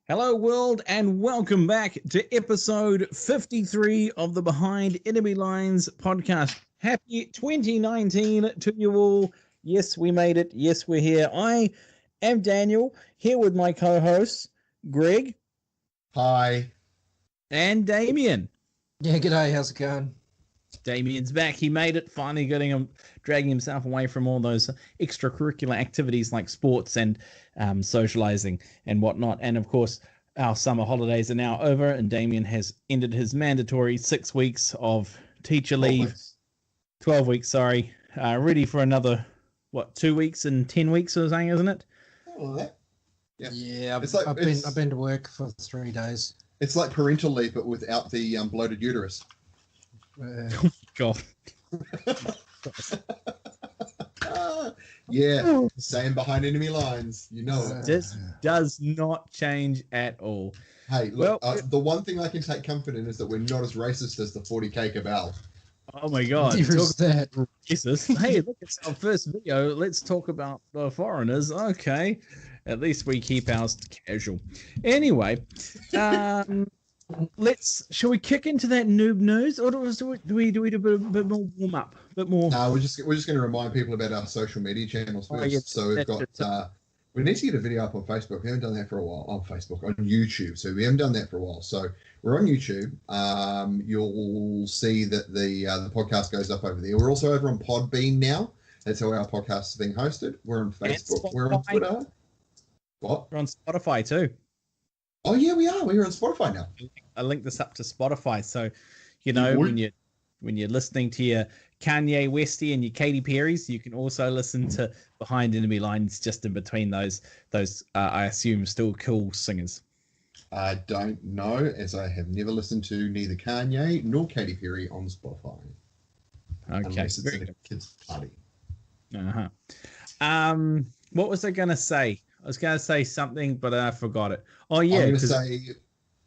Hello, world, and welcome back to episode 53 of the Behind Enemy Lines podcast. Happy 2019 to you all. Yes, we made it. Yes, we're here. I am Daniel, here with my co-hosts, Greg. Hi. And Damien. Yeah, g'day. How's it going? Damien's back. He made it, finally dragging himself away from all those extracurricular activities like sports and socializing and whatnot. And of course, our summer holidays are now over, and Damien has ended his mandatory 6 weeks of teacher leave. 12 weeks, sorry. Ready for another, 2 weeks and 10 weeks or something, isn't it? Yeah, I've been to work for 3 days. It's like parental leave, but without the bloated uterus. Oh, God. Yeah, same Behind Enemy Lines. You know it. This does not change at all. Hey, look, the one thing I can take comfort in is that we're not as racist as the 40K cabal. Oh my God. That. Jesus. Hey, look, it's our first video. Let's talk about the foreigners. Okay. At least we keep ours casual. Anyway, shall we kick into that noob news, or do we do a bit more warm up? A bit more. No, we're just going to remind people about our social media channels first. Yes, so we've got. We need to get a video up on Facebook. We haven't done that for a while. On Facebook, on YouTube. So we haven't done that for a while. So we're on YouTube. You'll see that the podcast goes up over there. We're also over on Podbean now. That's how our podcast is being hosted. We're on Facebook. We're on Twitter. What? We're on Spotify too. Oh yeah, we are. We're on Spotify now. I linked this up to Spotify, so you know when you're listening to your Kanye Westy and your Katy Perry's, you can also listen to Behind Enemy Lines just in between those I assume still cool singers. I don't know, as I have never listened to neither Kanye nor Katy Perry on Spotify. Okay, unless it's in a kid's party. What was I gonna say? I was going to say something, but I forgot it. Oh, yeah. I'm going to say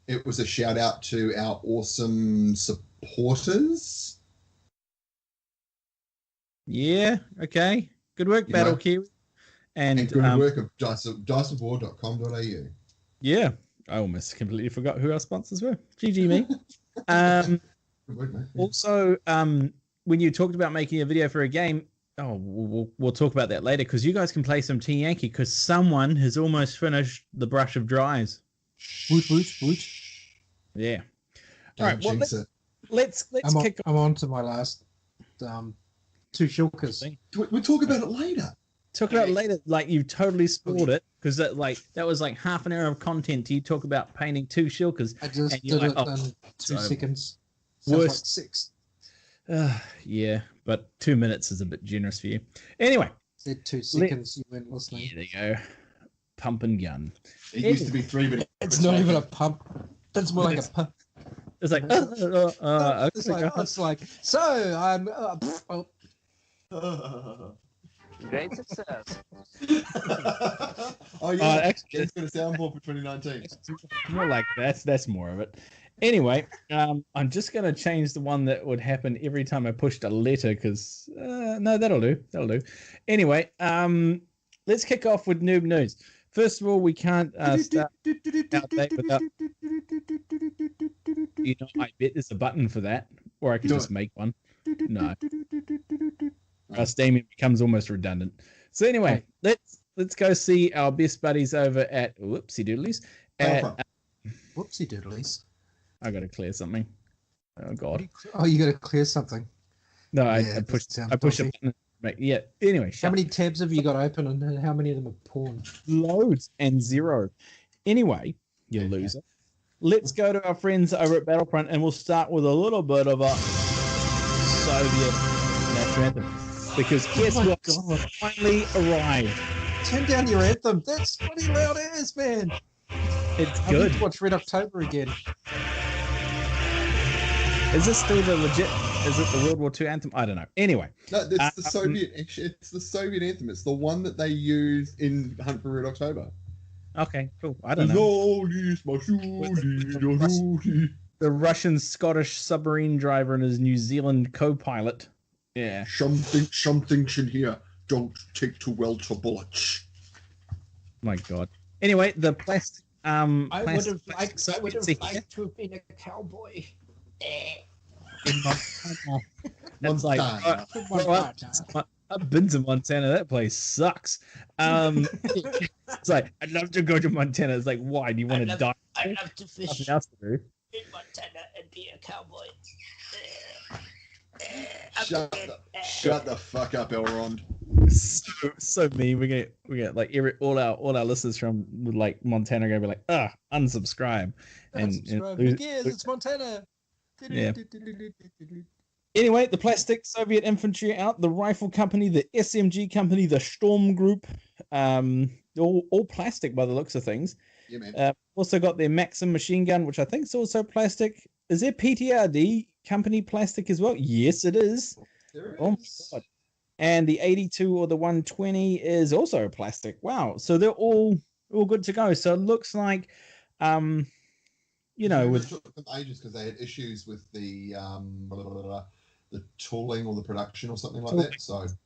it was a shout out to our awesome supporters. Yeah, okay. Good work, Battle Kiwi. And good work of dicewar.com.au. Yeah, I almost completely forgot who our sponsors were. GG me. Good work, mate. Yeah. Also, when you talked about making a video for a game, we'll talk about that later, because you guys can play some Team Yankee, because someone has almost finished the brush of dries. Woot. Yeah. All right. Well, let's kick. I'm on to my last two shulkers. We'll talk about it later. Talk about it later. Like, you totally spoiled it, because that was like half an hour of content. You talk about painting 2 shulkers. I just did it in 2 seconds. Worst. Like 6. Yeah, but 2 minutes is a bit generous for you. Anyway. Said 2 seconds, you weren't listening. Yeah, there you go. Pump and gun. It used to be 3 minutes. It's not even a pump. That's more like a pump. It's like, it's like, so I'm. Great success. Oh yeah, actually, it's got a soundboard for 2019. More like that's more of it. Anyway, I'm just going to change the one that would happen every time I pushed a letter, because no, that'll do. Anyway, let's kick off with noob news. First of all, we can't start our day without. I bet there's a button for that, or I could just make one. No, Damien becomes almost redundant. So anyway, let's go see our best buddies over at Whoopsie Doodlies. Whoopsie Doodlies. I got to clear something. Oh God! Oh, you got to clear something. No, yeah, I push a button. Yeah. Anyway, how many tabs have you got open, and how many of them are porn? Loads and 0. Anyway, you loser. Let's go to our friends over at Battlefront, and we'll start with a little bit of a Soviet national anthem, because guess what? Finally arrived. Turn down your anthem. That's pretty loud ass, man. It's I good. need to watch Red October again. Is this still the legit? Is it the World War II anthem? I don't know. Anyway, no, it's the Soviet. It's the Soviet anthem. It's the one that they use in Hunt for Red October. Okay, cool. I don't know. The Russian Scottish submarine driver and his New Zealand co-pilot. Yeah. Something in here. Don't take too well to bullets. My God. Anyway, the plastic I would plastic have liked. I would have Soviets liked to have been a cowboy. in Montana. It's like, Montana. I've been to Montana. That place sucks. It's like, I'd love to go to Montana. It's like, why? Do you want to die? I'd love to fish Nothing else to do. in Montana and be a cowboy. Shut the fuck up, Elrond. So mean. We get like all our listeners from like Montana are gonna be like, unsubscribe. And Who cares? It's Montana. Yeah. Anyway, the plastic Soviet infantry out, the rifle company, the SMG company, the Storm Group, all plastic by the looks of things. Yeah, man. Also got their Maxim machine gun, which I think is also plastic. Is their PTRD company plastic as well? Yes, it is. There Oh my god. And the 82 or the 120 is also plastic. Wow. So they're all good to go. So it looks like It took them ages because they had issues with the tooling or the production or something like that.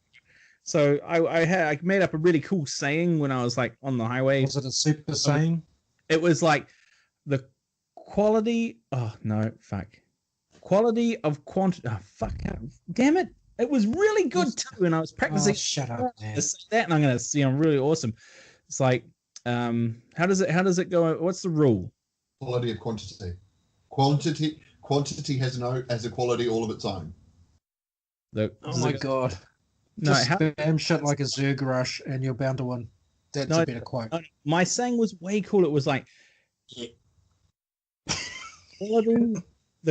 So I made up a really cool saying when I was like on the highway. Was it a super saying? It was like the quality. Oh no, fuck. Quality of quantity. Oh fuck. Damn it. It was really good too, and I was practicing. Oh, shut up, man. To say that, and I'm gonna see. I'm really awesome. It's like, how does it go? What's the rule? Quality of quantity. Quantity has a quality all of its own. Oh my god. No, just spam shit like a Zerg rush and you're bound to win. That's a better quote. No, my saying was way cool. It was like the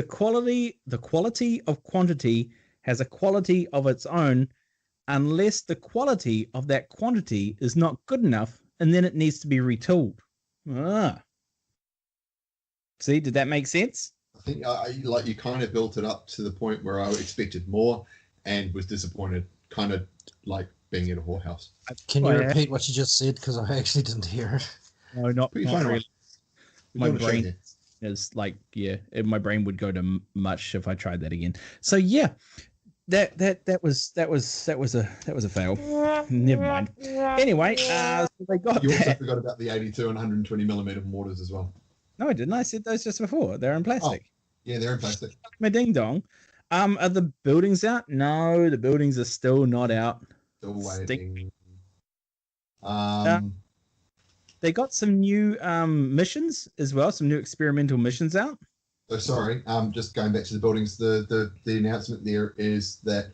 quality of quantity has a quality of its own unless the quality of that quantity is not good enough, and then it needs to be retooled. See, did that make sense? I think you kind of built it up to the point where I expected more and was disappointed, kind of like being in a whorehouse. Can you repeat what you just said? Because I actually didn't hear it. No, not really. My brain is like, my brain would go to mush if I tried that again. So yeah, that was a fail. Never mind. Anyway, so they got. You also forgot about the 82 and 120 millimeter mortars as well. No, I didn't. I said those just before. They're in plastic. Oh, yeah, they're in plastic. My ding dong. Are the buildings out? No, the buildings are still not out. Still waiting. They got some new missions as well. Some new experimental missions out. So sorry. Just going back to the buildings. The announcement there is that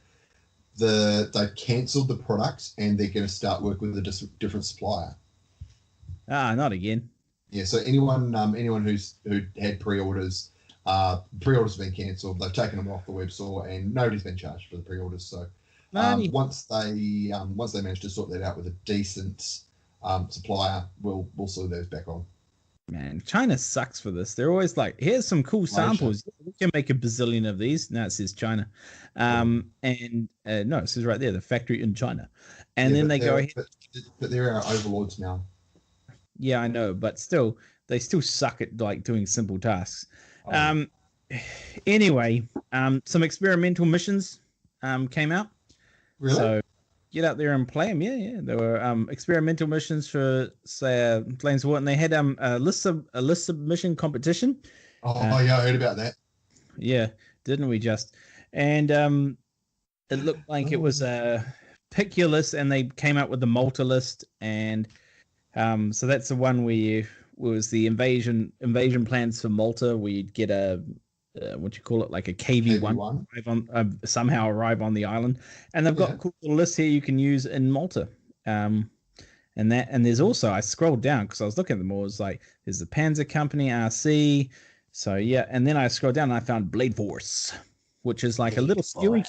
they've cancelled the product and they're going to start working with a different supplier. Not again. Yeah. So anyone who had pre-orders. Pre-orders have been cancelled. They've taken them off the website, and nobody's been charged for the pre-orders. So once they manage to sort that out with a decent supplier, we'll sort those back on. Man, China sucks for this. They're always like, here's some cool samples. We can make a bazillion of these. No, it says China. No, it says right there, the factory in China. And then they go ahead. But they're our overlords now. Yeah, I know, but still, they still suck at like doing simple tasks. Anyway, some experimental missions came out. Really? So get out there and play them. Yeah. There were experimental missions for say Planes of War, and they had a list submission competition. Yeah, I heard about that. Yeah, didn't we just? And it looked like it was a pick your list, and they came out with the Malta list, and so that's the one where was the invasion plans for Malta. We'd get a what you call it, like a KV-1 somehow arrive on the island, and they've got a cool little list here you can use in Malta. And there's also, I scrolled down because I was looking at them all. It's like there's the Panzer Company RC. So yeah, and then I scrolled down and I found Blade Force, which is like a little skewing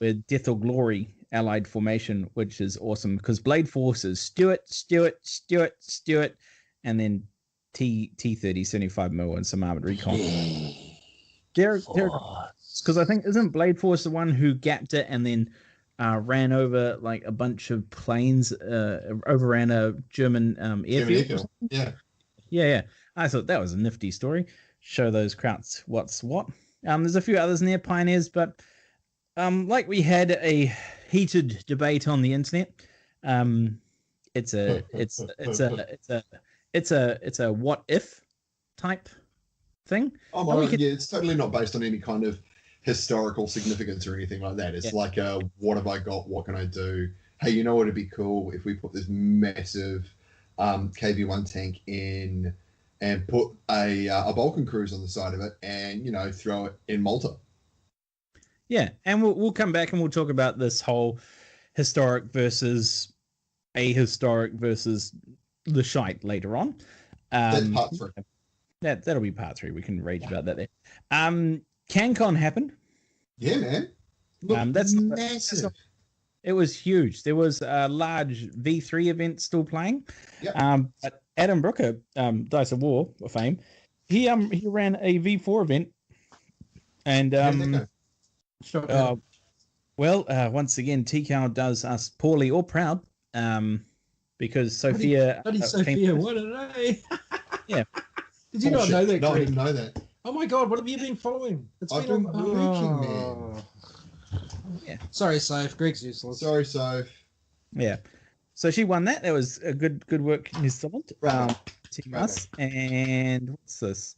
with Death or Glory allied formation, which is awesome because Blade Force is Stuart, and then T-30 75mm and some armored recon. Because I think isn't Blade Force the one who gapped it and then ran over like a bunch of planes, overran a German airfield? Yeah. I thought that was a nifty story. Show those krauts what's what. There's a few others in there, Pioneers, but like we had a heated debate on the internet. It's a it's a what if type thing. Oh my God, yeah, it's totally not based on any kind of historical significance or anything like that. It's like, what have I got? What can I do? Hey, you know what would be cool if we put this massive KV-1 tank in and put a Vulcan cruise on the side of it and, throw it in Malta. Yeah, and we'll come back and we'll talk about this whole historic versus ahistoric versus the shite later on. That's part 3. That'll be part 3. We can rage about that there. CanCon happened. Yeah, man. Look, that's massive. It was huge. There was a large V3 event still playing. Yep. But Adam Brooker, Dice of War of fame, he ran a V4 event, and once again, TCal does us poorly or proud, because Sophia. Sophia, what did I? Yeah. Did you not know that? No, I didn't know that. Oh my God, what have you been following? I've been working, man. Yeah. Sorry, Soph. Greg's useless. Sorry, Soph. Yeah. So she won that. That was a good work, Ms. Solent. Team us. And what's this?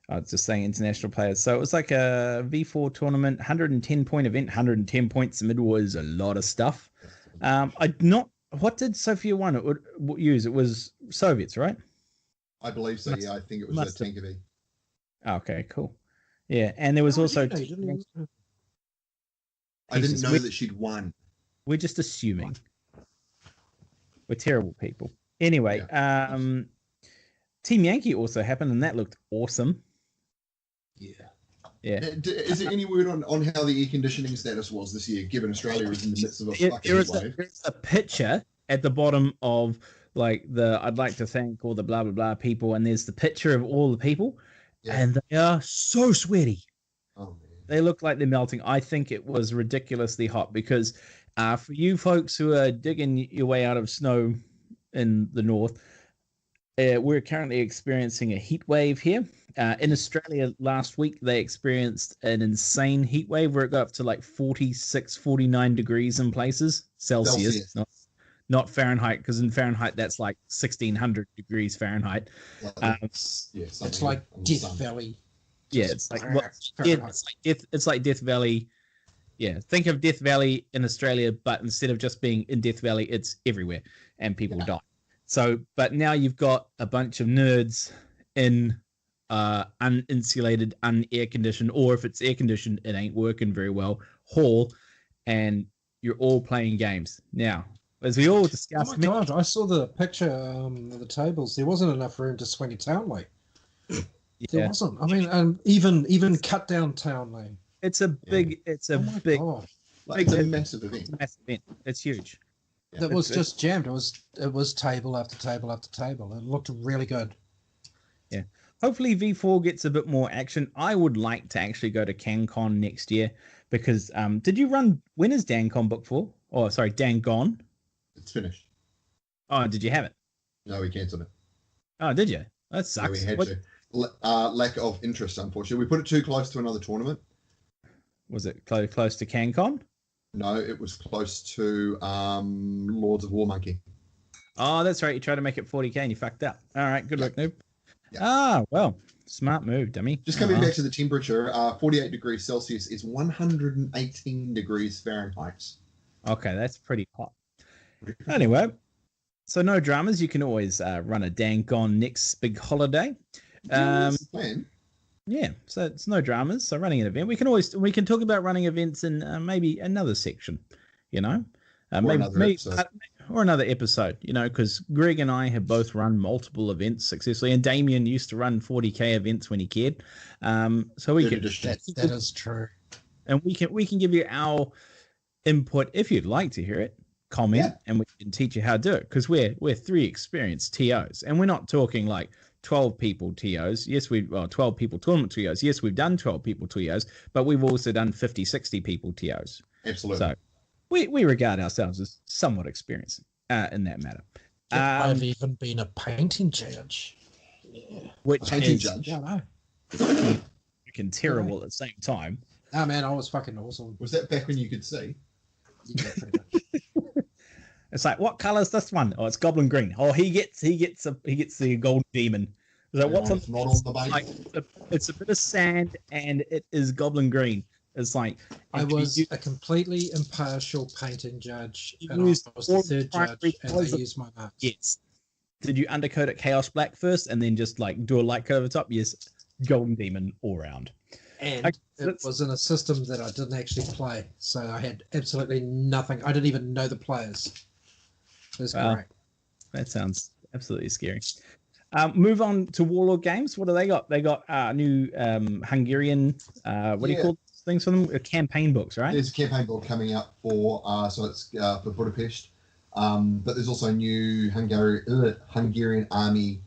I was just saying international players. So it was like a V4 tournament, 110-point event, 110 points. The middle was a lot of stuff. What did Sophia use? It was Soviets, right? I believe so. Yeah, I think it was a Tanker. Okay, cool. Yeah, and there was also. I didn't know that she'd won. We're just assuming. We're terrible people. Anyway, Team Yankee also happened, and that looked awesome. Yeah. Yeah. Is there any word on how the air conditioning status was this year, given Australia is in the midst of a fucking heat wave? There's a picture at the bottom of I'd like to thank all the blah blah blah people, and there's the picture of all the people, and they are so sweaty. Oh man. They look like they're melting. I think it was ridiculously hot because for you folks who are digging your way out of snow in the north, we're currently experiencing a heat wave here. In Australia last week, they experienced an insane heat wave where it got up to like 46, 49 degrees in places, Celsius. Not Fahrenheit, because in Fahrenheit, that's like 1,600 degrees Fahrenheit. It's like Death Valley. Yeah, it's like it's like Death Valley. Yeah, think of Death Valley in Australia, but instead of just being in Death Valley, it's everywhere, and people die. So, but now you've got a bunch of nerds in uninsulated, unair conditioned, or if it's air conditioned, it ain't working very well, hall, and you're all playing games. Now, as we all discussed... Oh my God, I saw the picture of the tables. There wasn't enough room to swing a town lane. There wasn't. I mean, even cut down town lane. It's a big... It's a big... It's a massive event. It's huge. That was just jammed. It was table after table after table. It looked really good. Yeah. Hopefully V4 gets a bit more action. I would like to actually go to CanCon next year because did you run, when is DanCon booked for? Oh, sorry, DanGon? It's finished. Oh, did you have it? No, we cancelled it. Oh, did you? That sucks. Yeah, we had to. Lack of interest, unfortunately. We put it too close to another tournament. Was it close to CanCon? No, it was close to Lords of War Monkey. Oh, that's right. You tried to make it 40k and you fucked up. All right, good luck, noob. Yeah. Ah, well, smart move, dummy. Just coming back to the temperature, 48 degrees Celsius is 118 degrees Fahrenheit. Okay, that's pretty hot. Anyway, so no dramas. You can always run a DanGon next big holiday. That's the plan. Yeah, so it's no dramas. So running an event, we can talk about running events in maybe another section, or another episode, because Greg and I have both run multiple events successfully, and Damien used to run 40k events when he cared. So we can. That is true, and we can give you our input if you'd like to hear it. Comment, and we can teach you how to do it because we're 3 experienced TOs, and we're not talking like 12 people TOs. Yes, 12 people tournament TOs. Yes, we've done 12 people TOs, but we've also done 50, 60 people TOs. Absolutely. So we regard ourselves as somewhat experienced in that matter. I've even been a painting judge. Yeah. Which painting is judge? fucking terrible at the same time. Oh man, I was fucking awesome. Was that back when you could see? Yeah, pretty much. It's like, what color is this one? Oh, it's goblin green. Oh, he gets the golden demon. So what's on the base? like? It's a bit of sand, and it is goblin green. It's like I was a completely impartial painting judge, and I used was the third judge, and I used my marks. Yes. Did you undercoat it chaos black first, and then just like do a light coat over the top? Yes, golden demon all round. And it was in a system that I didn't actually play, so I had absolutely nothing. I didn't even know the players. It was great. That sounds absolutely scary. Move on to Warlord Games. What do they got? They got new Hungarian. What do you call things for them? Campaign books, right? There's a campaign book coming up for so it's for Budapest, but there's also a new Hungarian army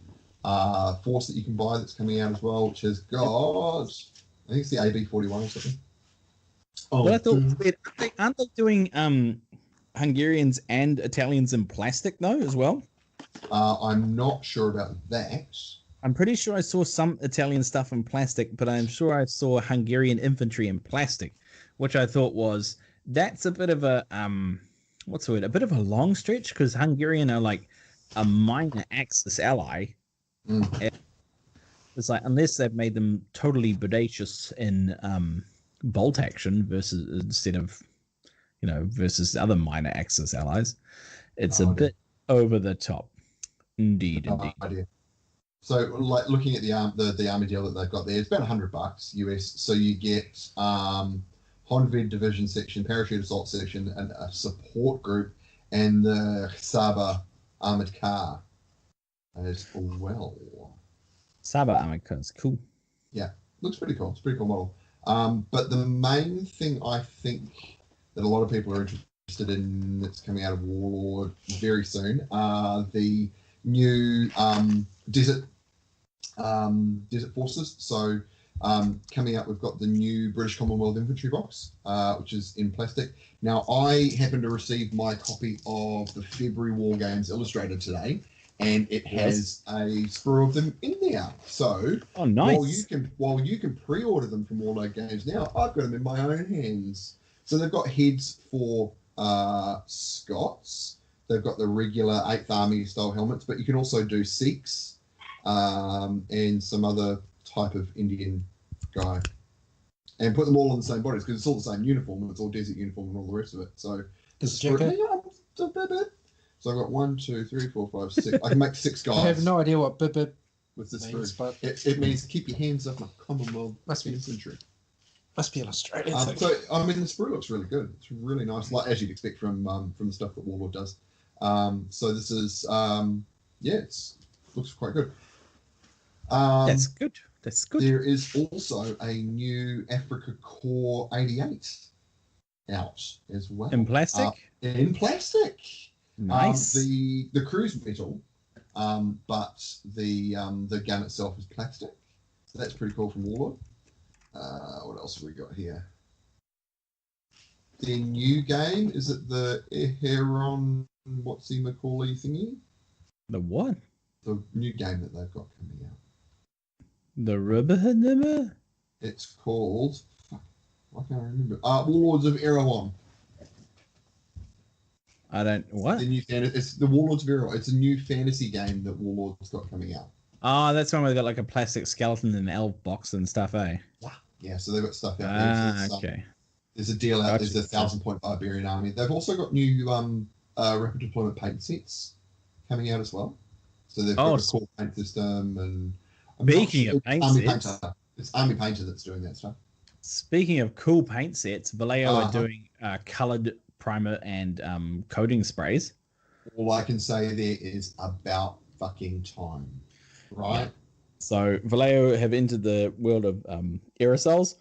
force that you can buy that's coming out as well, which has got I think it's the AB-41 or something. Oh, well, I thought aren't they doing Hungarians and Italians in plastic though as well? I'm not sure about that. I'm pretty sure I saw some Italian stuff in plastic, but I'm sure I saw Hungarian infantry in plastic, which I thought that's a bit of a what's the word? A bit of a long stretch because Hungarian are like a minor Axis ally. It's like unless they've made them totally bodacious in bolt action versus other minor Axis allies, it's a bit over the top. Indeed. Idea. So, like looking at the army deal that they've got there, it's about $100 US. So you get Honved division section, parachute assault section, and a support group, and the Saba armored car as well. Saba armored car is cool. Yeah, looks pretty cool. It's a pretty cool model. But the main thing I think that a lot of people are interested in that's coming out of Warlord very soon are the new desert forces. So coming out, we've got the new British Commonwealth infantry box, which is in plastic. Now, I happen to receive my copy of the February War Games Illustrated today, and it has a sprue of them in there. So nice. While you can pre-order them from Warlord Games now, I've got them in my own hands. So they've got heads for Scots. They've got the regular 8th Army style helmets, but you can also do Sikhs and some other type of Indian guy, and put them all on the same bodies because it's all the same uniform. It's all desert uniform and all the rest of it. So So I've got 1, 2, 3, 4, 5, 6. I can make 6 guys. I have no idea what bib with this means, but it means keep your hands up on Commonwealth infantry. Must be illustrated. So I mean, the sprue looks really good. It's really nice, like as you'd expect from the stuff that Warlord does. So this is it looks quite good. That's good. That's good. There is also a new Africa Core 88 out as well. In plastic? In plastic. Nice. The cruise metal, but the gun itself is plastic. So that's pretty cool from Warlord. What else have we got here? The new game, is it the Heron what's the Macaulay thingy? The what? The new game that they've got coming out. The Rubber? It's called I can't remember. Warlords of Erewhon. I don't what? The new it's the Warlords of Erewhon. It's a new fantasy game that Warlords got coming out. Oh, that's one where they got like a plastic skeleton and elf box and stuff, eh? Yeah, so they've got stuff out there. Okay. There's a deal out. There's a 1,000-point barbarian army. They've also got new rapid deployment paint sets coming out as well. So they've got a core paint system and. Speaking of paint sets, it's Army Painter that's doing that stuff. Speaking of cool paint sets, Vallejo are doing coloured primer and coating sprays. All I can say there is about fucking time, right? Yeah. So Vallejo have entered the world of aerosols.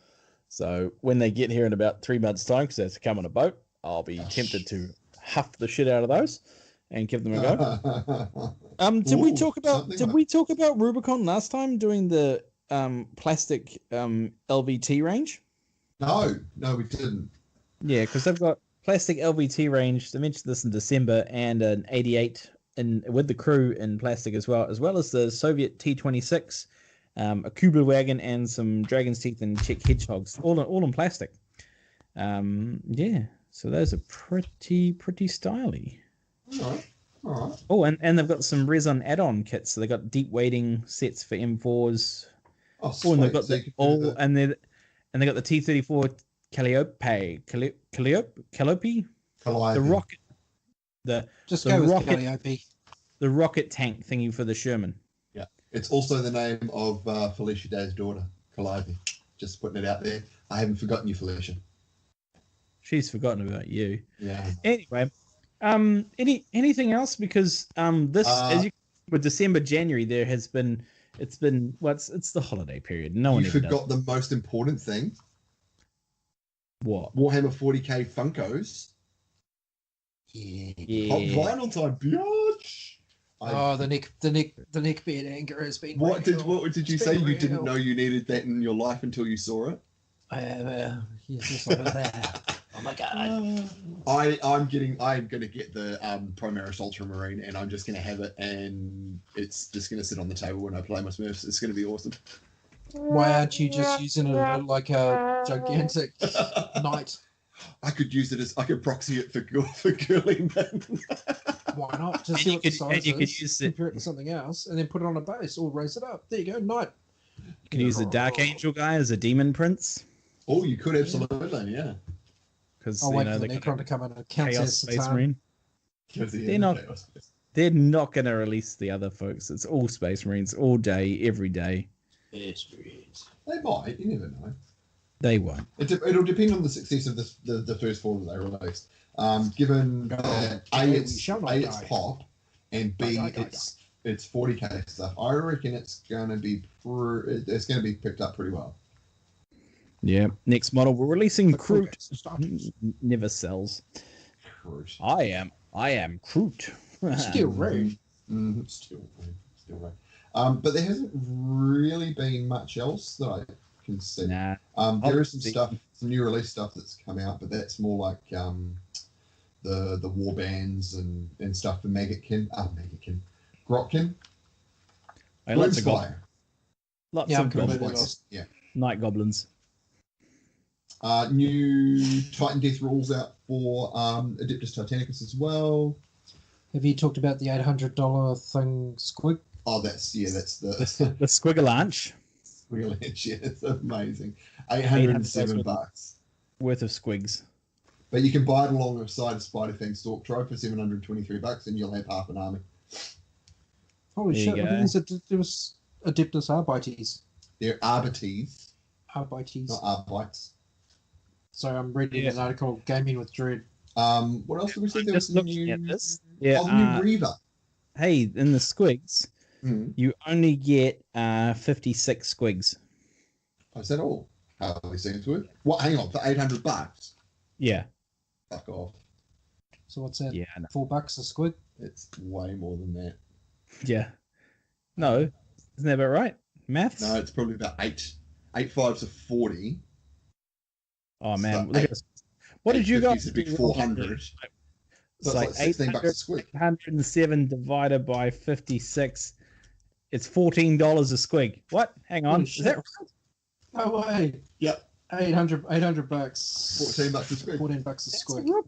So when they get here in about 3 months' time, because they have to come on a boat, I'll be tempted to huff the shit out of those and give them a go. Did we talk about Rubicon last time doing the plastic LVT range? No, we didn't. Yeah, because they've got plastic LVT range. They mentioned this in December, and an 88 with the crew in plastic as well as the Soviet T-26, a Kubler wagon, and some Dragon's Teeth and Czech hedgehogs, all in plastic. So those are pretty stylish. All right. All right. Oh, and they've got some resin add-on kits. So they got deep weighting sets for M4s. Oh, Oh, sweet. and they've got So you the can do all, the- and they got the T-34 Calliope, the Calliope. rocket, the Just the go with rocket, Calliope. the rocket tank thingy for the Sherman. Yeah. It's also the name of Felicia Day's daughter, Calliope. Just putting it out there. I haven't forgotten you, Felicia. She's forgotten about you. Yeah. Anyway, anything else? Because this as you with December, January, there has been it's the holiday period. No one You ever forgot does. the most important thing. What? Warhammer 40k Funkos. Yeah. Hot Yeah. vinyl time, biatch. Oh, the neck beard anger has been. What did you It's say? been You didn't real. know you needed that in your life until you saw it? Yes, just like that. Oh my god. I'm gonna get the Primaris Ultramarine, and I'm just gonna have it, and it's just gonna sit on the table when I play my Smurfs. It's gonna be awesome. Why aren't you just using it like a gigantic knight? I could use it as I could proxy it for curling. Why not? Just And see you what the could- size and you could is, use it- compare it to something else, and then put it on a base or raise it up. There you go, knight. You can use the Dark Angel guy as a demon prince Oh, you could absolutely, yeah. because I'll you wait know for the they Necron to come in and count Chaos as Space Satan. Marine. They're not- Chaos. They're not going to release the other folks. It's all Space Marines all day, every day. They might. You never know. They won't. It'll depend on the success of the first four that they released. Given that A, we it's shall not it's die. pop, and B, Die, die, die, it's 40k stuff. I reckon it's gonna be picked up pretty well. Yeah. Next model, we're releasing The cool Kroot. guys, stop. Never sells. Cruise. I am Kroot. Still rude. Still right. But there hasn't really been much else that I can see. Nah. There is some see. stuff, some new release stuff that's come out, but that's more like the war bands and stuff for Grotkin, Hey, lots of Gloomspire. lots Yeah, I'm of completely goblins. lost. Yeah. Night goblins. New Titan Death rules out for Adeptus Titanicus as well. Have you talked about the $800 thing, Squig? Oh, that's the The Squigalanch really, yeah, it's amazing. $807. worth of squigs. But you can buy it alongside a Spider-Fang Stalk Trove for $723, and you'll have half an army. Holy There you shit, go. look at these there was Adeptus Arbites. They're Arbites, Arbites. not Arbites. So I'm reading Yeah. an article, Gaming with Dread. What else did we say? I'm There was just the looking new, at this. Yeah. oh, the new Reaver. Hey, in the squigs, Mm. you only get 56 squigs. Oh, is that all? How we seem to it? What? Hang on, for $800? Yeah. Fuck off! So what's that? Yeah. No. $4 a squig? It's way more than that. Yeah. No. Isn't that about right? Maths? No, it's probably about 8.5 to 40. Oh, man. So Look at this. What did you 850 guys is a big do? 400. It's So like it's like $16 a squig. 807 divided by 56. It's $14 a squig. What? Hang on. Holy Is that shit. No way. Yep. $800. $14 a squig. $14 a That's a squig. rip.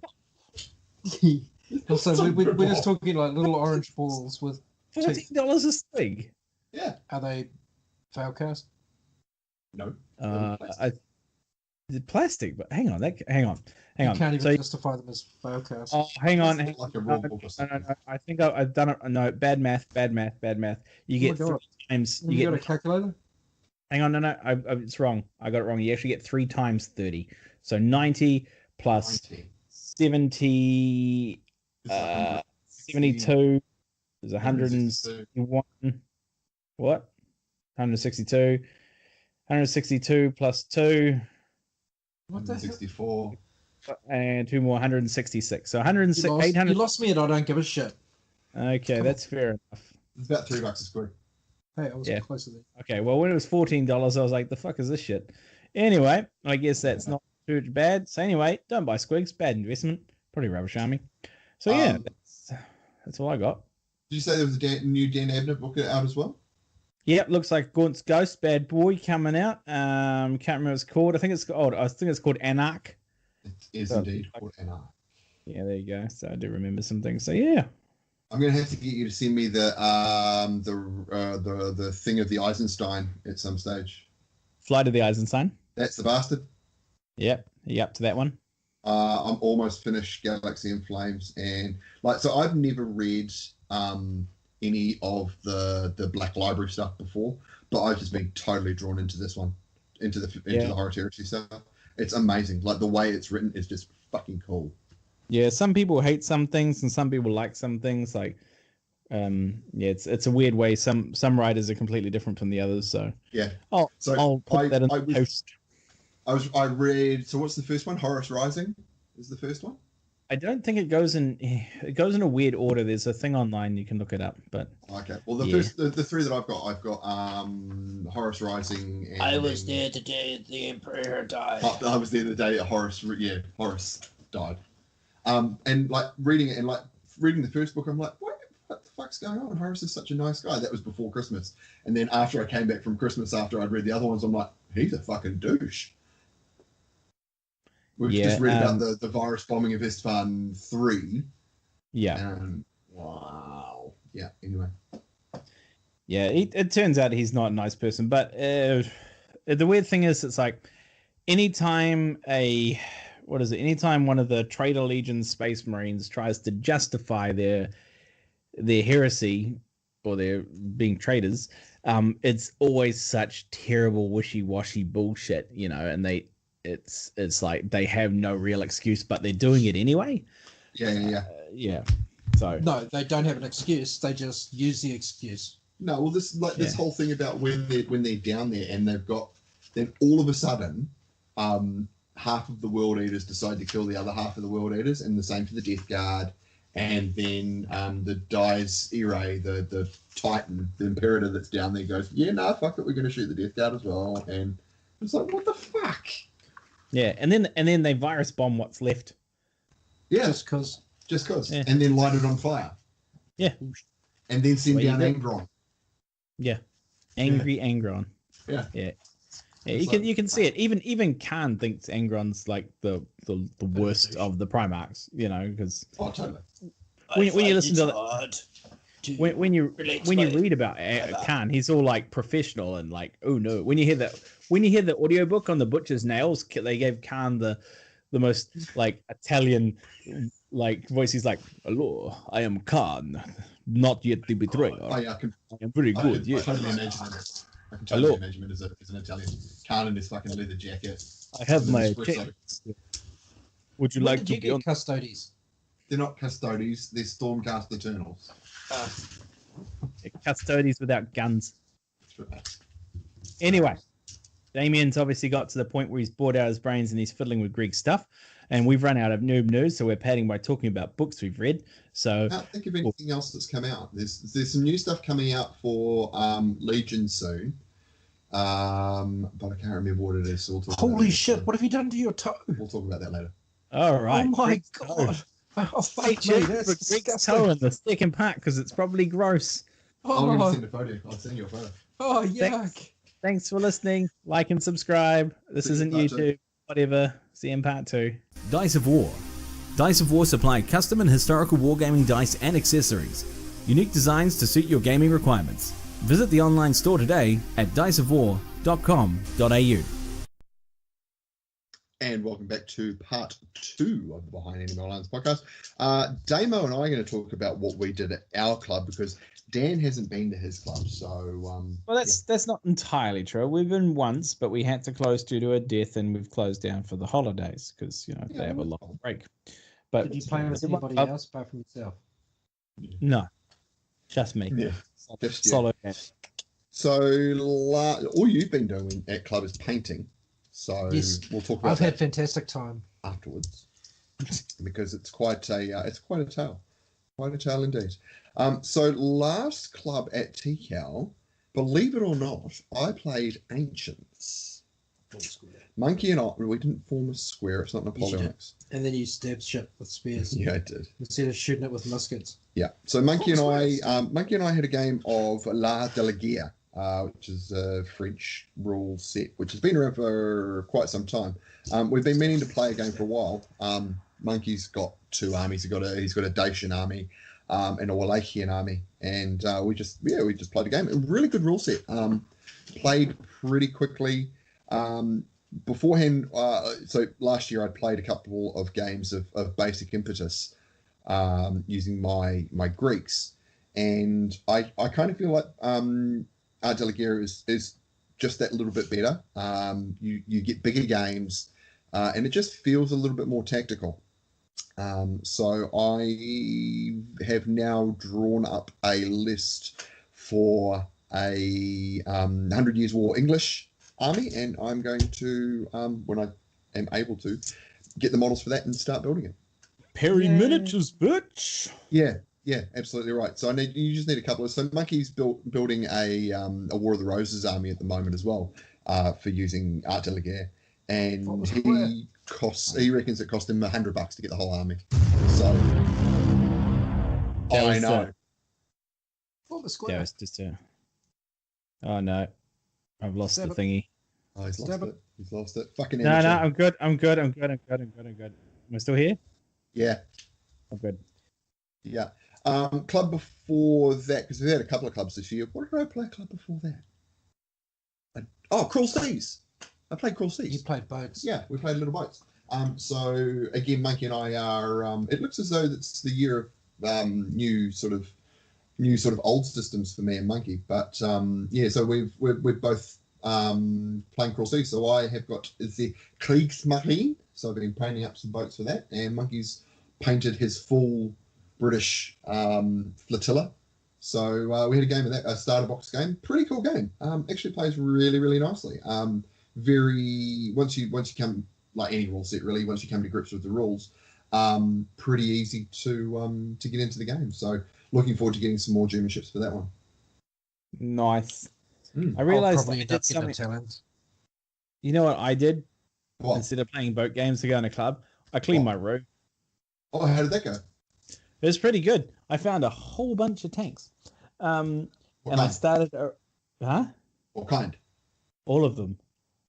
Also, It's a we're just rip-off. talking like little orange balls with. $14 a squig. Yeah. Are they failcast? No. Is it plastic? But hang on. Hang on. You can't even So, justify them as failcast. oh, hang on. It's Hang like a on. raw No, book or no, something. no. I think I've done it. No, bad math. You Oh my get God. 3 times. Have You you got a get. calculator? Hang on. No. It's wrong. I got it wrong. You actually get 3 times 30. So 90 plus 90. 70. It's 160. 72 is 162. 161. What? 162. 162 plus 2 What the hell? 164. and 2 more, 166. So 106, You lost, 800. you lost me and I don't give a shit. Okay, Come that's fair enough. It's about $3 a squig. Hey, I was Yeah. closer there. Okay, well, when it was $14, I was like, the fuck is this shit? Anyway, I guess that's not too bad. So anyway, don't buy squigs. Bad investment. Probably rubbish army. So yeah, that's all I got. Did you say there was a new Dan Abner book out as well? Yep, looks like Gaunt's Ghost Bad Boy coming out. Can't remember what it's called. I think it's called Anarch. It is Oh, indeed called NR. Yeah, there you go. So I do remember some things. So yeah. I'm gonna have to get you to send me the thing of the Eisenstein at some stage. Flight of the Eisenstein. That's the bastard. Yep. Are you up to that one? I'm almost finished Galaxy in Flames, and so I've never read any of the Black Library stuff before, but I've just been totally drawn into this one, into the Horror Territory stuff. It's amazing. Like the way it's written is just fucking cool. Yeah, some people hate some things and some people like some things. Like, it's a weird way. Some writers are completely different from the others. So yeah, I'll put that in the post. I read. So what's the first one? Horus Rising is the first one. I don't think it goes in a weird order. There's a thing online you can look it up. But okay, well the three that I've got Horus Rising. And I was there the day the Emperor died. I was there the day Horus died. And like reading it and like reading the first book, I'm like, what the fuck's going on? Horus is such a nice guy. That was before Christmas. And then after I came back from Christmas, after I'd read the other ones, I'm like, he's a fucking douche. We've just read about the virus bombing of Isfahan 3. Yeah. Wow. Yeah, anyway. Yeah, it turns out he's not a nice person. But the weird thing is, it's like anytime one of the Traitor Legion Space Marines tries to justify their heresy or their being traitors, it's always such terrible wishy-washy bullshit, and it's like they have no real excuse, but they're doing it anyway. Yeah. So no, they don't have an excuse. They just use the excuse. No, well, this whole thing about when they're down there and then all of a sudden, half of the World Eaters decide to kill the other half of the World Eaters, and the same for the Death Guard. And then the Dies Irae, the Titan, the Imperator that's down there goes, yeah, no, fuck it, we're going to shoot the Death Guard as well. And it's like, what the fuck? Yeah, and then they virus bomb what's left. Yeah, just cause, yeah. And then light it on fire. Yeah, and then send down Angron. Yeah, angry Angron. Yeah. You can see it. Even Khan thinks Angron's like the worst of the Primarchs. Because totally. When you listen to that, when you read about Khan, he's all like professional and like, oh no. When you hear the audiobook on the Butcher's Nails, they gave Khan the most like Italian like voice. He's like, hello, I am Khan, not yet the betrayer. I am very good. I can totally imagine it. I can totally imagine it as an Italian. Khan in his fucking leather jacket. I have my checks. Would you like to be on Custodes? They're not Custodes. They're Stormcast Eternals. Custodes without guns. Anyway, Damien's obviously got to the point where he's bored out his brains and he's fiddling with Greek stuff. And we've run out of noob news, so we're padding by talking about books we've read. So I can't think of anything else that's come out. There's some new stuff coming out for Legion soon, but I can't remember what it is. So we'll talk Holy shit! What have you done to your toe? We'll talk about that later. All right. Oh my god! Oh, fuck me, that's Greek's toe in the second part because it's probably gross. I'm going to send a photo. I'll send you a photo. Oh, yuck. Thanks for listening. Like and subscribe. This isn't YouTube. Whatever. See you in part 2. Dice of War. Dice of War supply custom and historical wargaming dice and accessories. Unique designs to suit your gaming requirements. Visit the online store today at diceofwar.com.au. And welcome back to part 2 of the Behind Enemy Lines podcast. Damo and I are going to talk about what we did at our club because Dan hasn't been to his club. So, well, that's not entirely true. We've been once, but we had to close due to a death, and we've closed down for the holidays because they have a long break. But did you play with anybody else apart from yourself? No, just me. Yeah, solo game. So, all you've been doing at club is painting. So yes, we'll talk about. I've had fantastic time afterwards because it's quite a tale, quite a tale indeed. So last club at TCal, believe it or not, I played Ancients. Monkey and I, we didn't form a square. It's not Napoleonics. And then you stabbed shit with spears. Yeah, I did. Instead of shooting it with muskets. Yeah. So Monkey and I had a game of La Deleguer, which is a French rule set, which has been around for quite some time. We've been meaning to play a game for a while. Monkey's got two armies. He's got a Dacian army, and a Wallachian army, and we just played a game. A really good rule set. Played pretty quickly. Beforehand, so last year I'd played a couple of games of basic impetus using my Greeks, and I kind of feel like Art Delegaire is just that little bit better. You get bigger games, and it just feels a little bit more tactical. So I have now drawn up a list for a 100 Years' War English army, and I'm going to, when I am able to, get the models for that and start building it. Perry miniatures, bitch. Yeah, absolutely right. So you just need a couple of. So Monkey's building a War of the Roses army at the moment as well, for using Art Delegaire, and he reckons it cost him $100 to get the whole army. So I know. What was square? Yeah, it's just a. Oh no, I've lost the thingy. Oh, he's lost it. He's lost it. Fucking no, I'm good. I'm good. I'm good. Am I still here? Yeah. I'm good. Yeah. Club before that, because we've had a couple of clubs this year. What did I play a club before that? Cruel Seas. I played Cruel Seas. You played boats. Yeah, we played Little Boats. So again, Monkey and I are. It looks as though it's the year of new sort of old systems for me and Monkey. But yeah, so we're both playing Cruel Seas. So I have got the Kriegsmarine. So I've been painting up some boats for that, and Monkey's painted his full British flotilla. So we had a game of that, a starter box game. Pretty cool game. Actually plays really, really nicely. Once you come, like any rule set really, once you come to grips with the rules, pretty easy to get into the game. So looking forward to getting some more German ships for that one. Nice. I realized I did something. You know what I did? What? Instead of playing boat games to go in a club, I cleaned my room. Oh, how did that go? It was pretty good. I found a whole bunch of tanks. I started... What kind? All of them.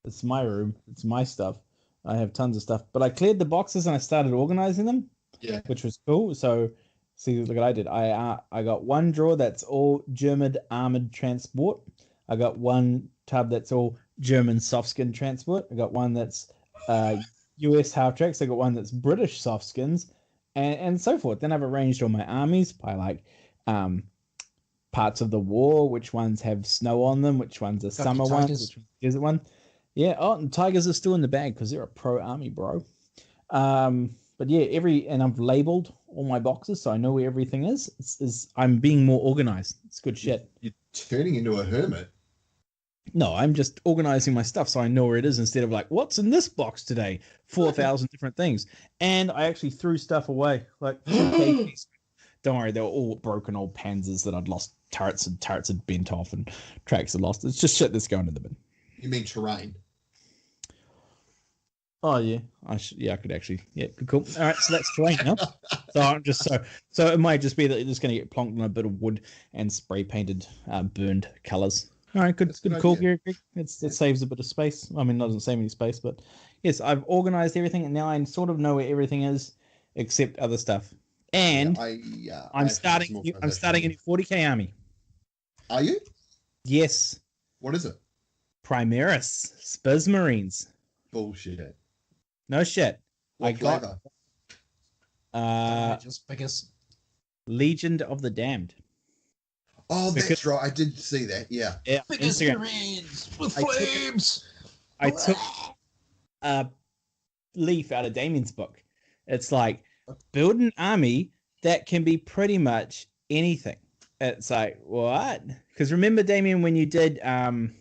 It's my room. It's my stuff. I have tons of stuff. But I cleared the boxes and I started organizing them. Yeah. Which was cool. So, see, look what I did. I got one drawer that's all German armored transport. I got one tub that's all German soft skin transport. I got one that's US half tracks. I got one that's British soft skins, and so forth. Then I've arranged all my armies by like parts of the war, which ones have snow on them, which ones are summer ones, which one's desert one. Yeah. Oh, and tigers are still in the bag because they're a pro army, bro. But yeah, and I've labeled all my boxes so I know where everything is. I'm being more organized. It's good shit. You're turning into a hermit. No, I'm just organizing my stuff so I know where it is instead of like, what's in this box today? 4,000 different things. And I actually threw stuff away. Like, don't worry, they were all broken old Panzers that I'd lost. Turrets had bent off and tracks had lost. It's just shit that's going in the bin. You mean terrain? Oh, yeah. I could actually. Yeah, cool. All right, so that's terrain now. So I'm just so it might just be that it's just going to get plonked on a bit of wood and spray painted burned colors. All right, good call, Gary. It saves a bit of space. I mean, it doesn't save any space, but yes, I've organized everything, and now I sort of know where everything is, except other stuff. And I'm starting a new 40k army. Are you? Yes. What is it? Primaris Spiz Marines. Bullshit. No shit. What flavor? Just biggest. Legion of the Damned. Oh, that's right. I did see that. Yeah. Yeah. Biggest Marines with flames. I took a leaf out of Damien's book. It's like build an army that can be pretty much anything. It's like, what? Because remember, Damien, when you did,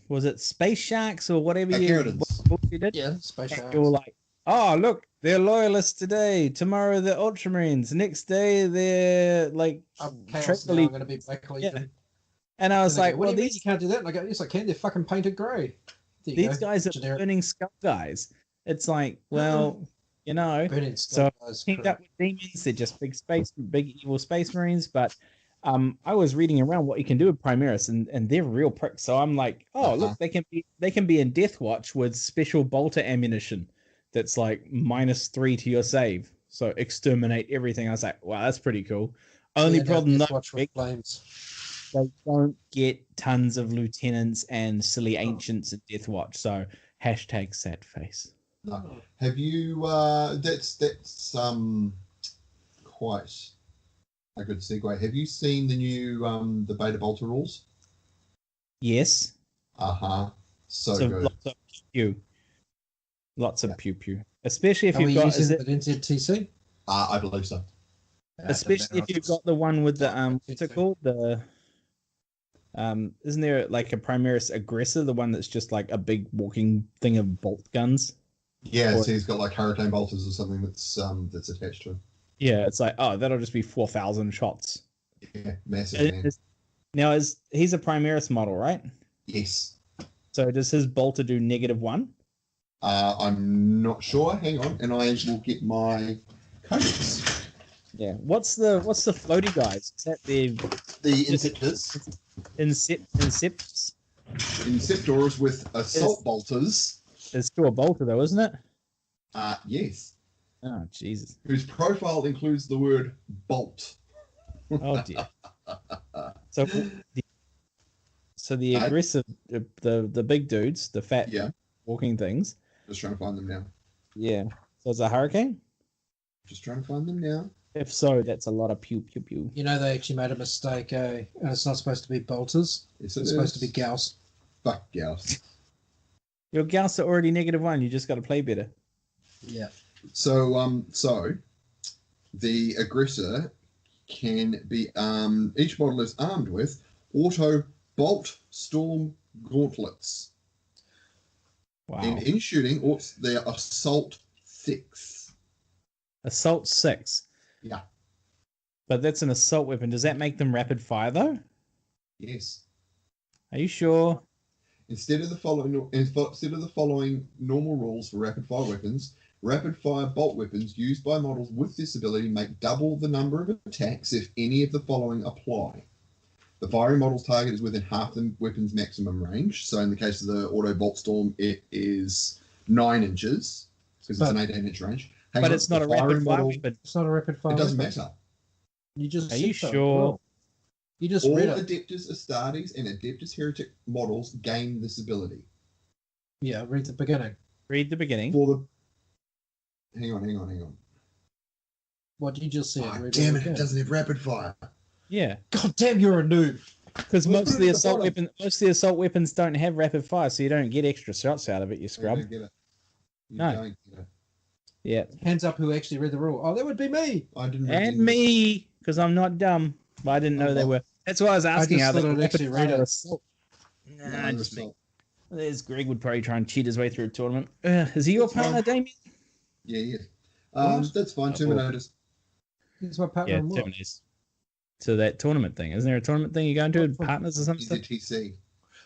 was it Space Sharks or whatever you did? Yeah, Space Sharks. You were like, oh, look, they're loyalists today. Tomorrow they're Ultramarines. Next day they're like... I'm going to be Black Legion. Yeah. And I was like, well, these... You can't do that. And I go, yes, I can. They're fucking painted grey. These guys are burning skull guys. It's like, well, you know. So I teamed up with demons. They're just big evil space marines. But I was reading around what you can do with Primaris, and they're real pricks. So I'm like, oh, look, they can be in Death Watch with special bolter ammunition that's like -3 to your save. So exterminate everything. I was like, wow, that's pretty cool. Only problem though, Watch with flames. they don't get tons of lieutenants and silly ancients at Death Watch. So hashtag sad face. No. Have you? That's quite a good segue. Have you seen the new the beta bolter rules? Yes. So good. Lots of pew. Lots of pew pew. Especially if Are you've we got using the NZTC? I believe so. especially if you've got the one with the what's it called? The isn't there like a Primaris Aggressor, the one that's just like a big walking thing of bolt guns? Yeah, Or- so he's got like hurricane bolters or something that's attached to him. Yeah, it's like, oh, that'll just be 4,000 shots. Yeah, massive. And Man. Now he's a Primaris model, right? Yes. So does his bolter do -1? I'm not sure. Hang on, and I will get my codes. Yeah. What's the floaty guys? Is that the Inceptors. Inceptors? Inceptors with assault bolters. There's still a bolter though, isn't it? Yes. Oh Jesus. Whose profile includes the word bolt. Oh dear. So the aggressive, the big dudes, the fat walking things. Just trying to find them now. Yeah. So it's a hurricane? Just trying to find them now. If so, that's a lot of pew pew pew. You know they actually made a mistake, eh? And it's not supposed to be bolters. Yes, It's supposed to be Gauss. Fuck Gauss. Your Gauss are already -1. You just got to play better. Yeah. So the aggressor can be each model is armed with auto bolt storm gauntlets. Wow. And in shooting, they're assault 6. Assault 6. Yeah. But that's an assault weapon. Does that make them rapid fire though? Yes. Are you sure? Instead of the following normal rules for rapid fire weapons, rapid fire bolt weapons used by models with this ability make double the number of attacks if any of the following apply. The firing model's target is within half the weapon's maximum range. So in the case of the auto bolt storm, it is 9 inches because it's an 18-inch range. But it's not a rapid fire weapon. It's not a rapid fire. It doesn't weapon. matter. You just Are you said so. sure? Well, you just All read it. Adeptus Astartes and Adeptus Heretic models gain this ability. Yeah, read the beginning. Read the beginning. For the hang on. What you just said. Oh, read damn it! again. It doesn't have rapid fire. Yeah. God damn, you're a noob. Because Let's most of put it the at the assault bottom. weapons don't have rapid fire, so you don't get extra shots out of it, you You scrub. don't get it. You No. don't get it. Yeah. Hands up who actually read the rule. Oh, that would be me. I didn't. And me, because I'm not dumb. But I didn't know they were. That's why I was asking just how thought they I'd actually read it. assault. Nah, just me. There's Greg would probably try and cheat his way through a tournament. Is he your That's fine. partner, Damien? Yeah, yeah. What? That's fine. Oh, Terminators. He's my partner Yeah, in what? Terminators. To that tournament thing. Isn't there a tournament thing you're going to? Partners or something? NZTC.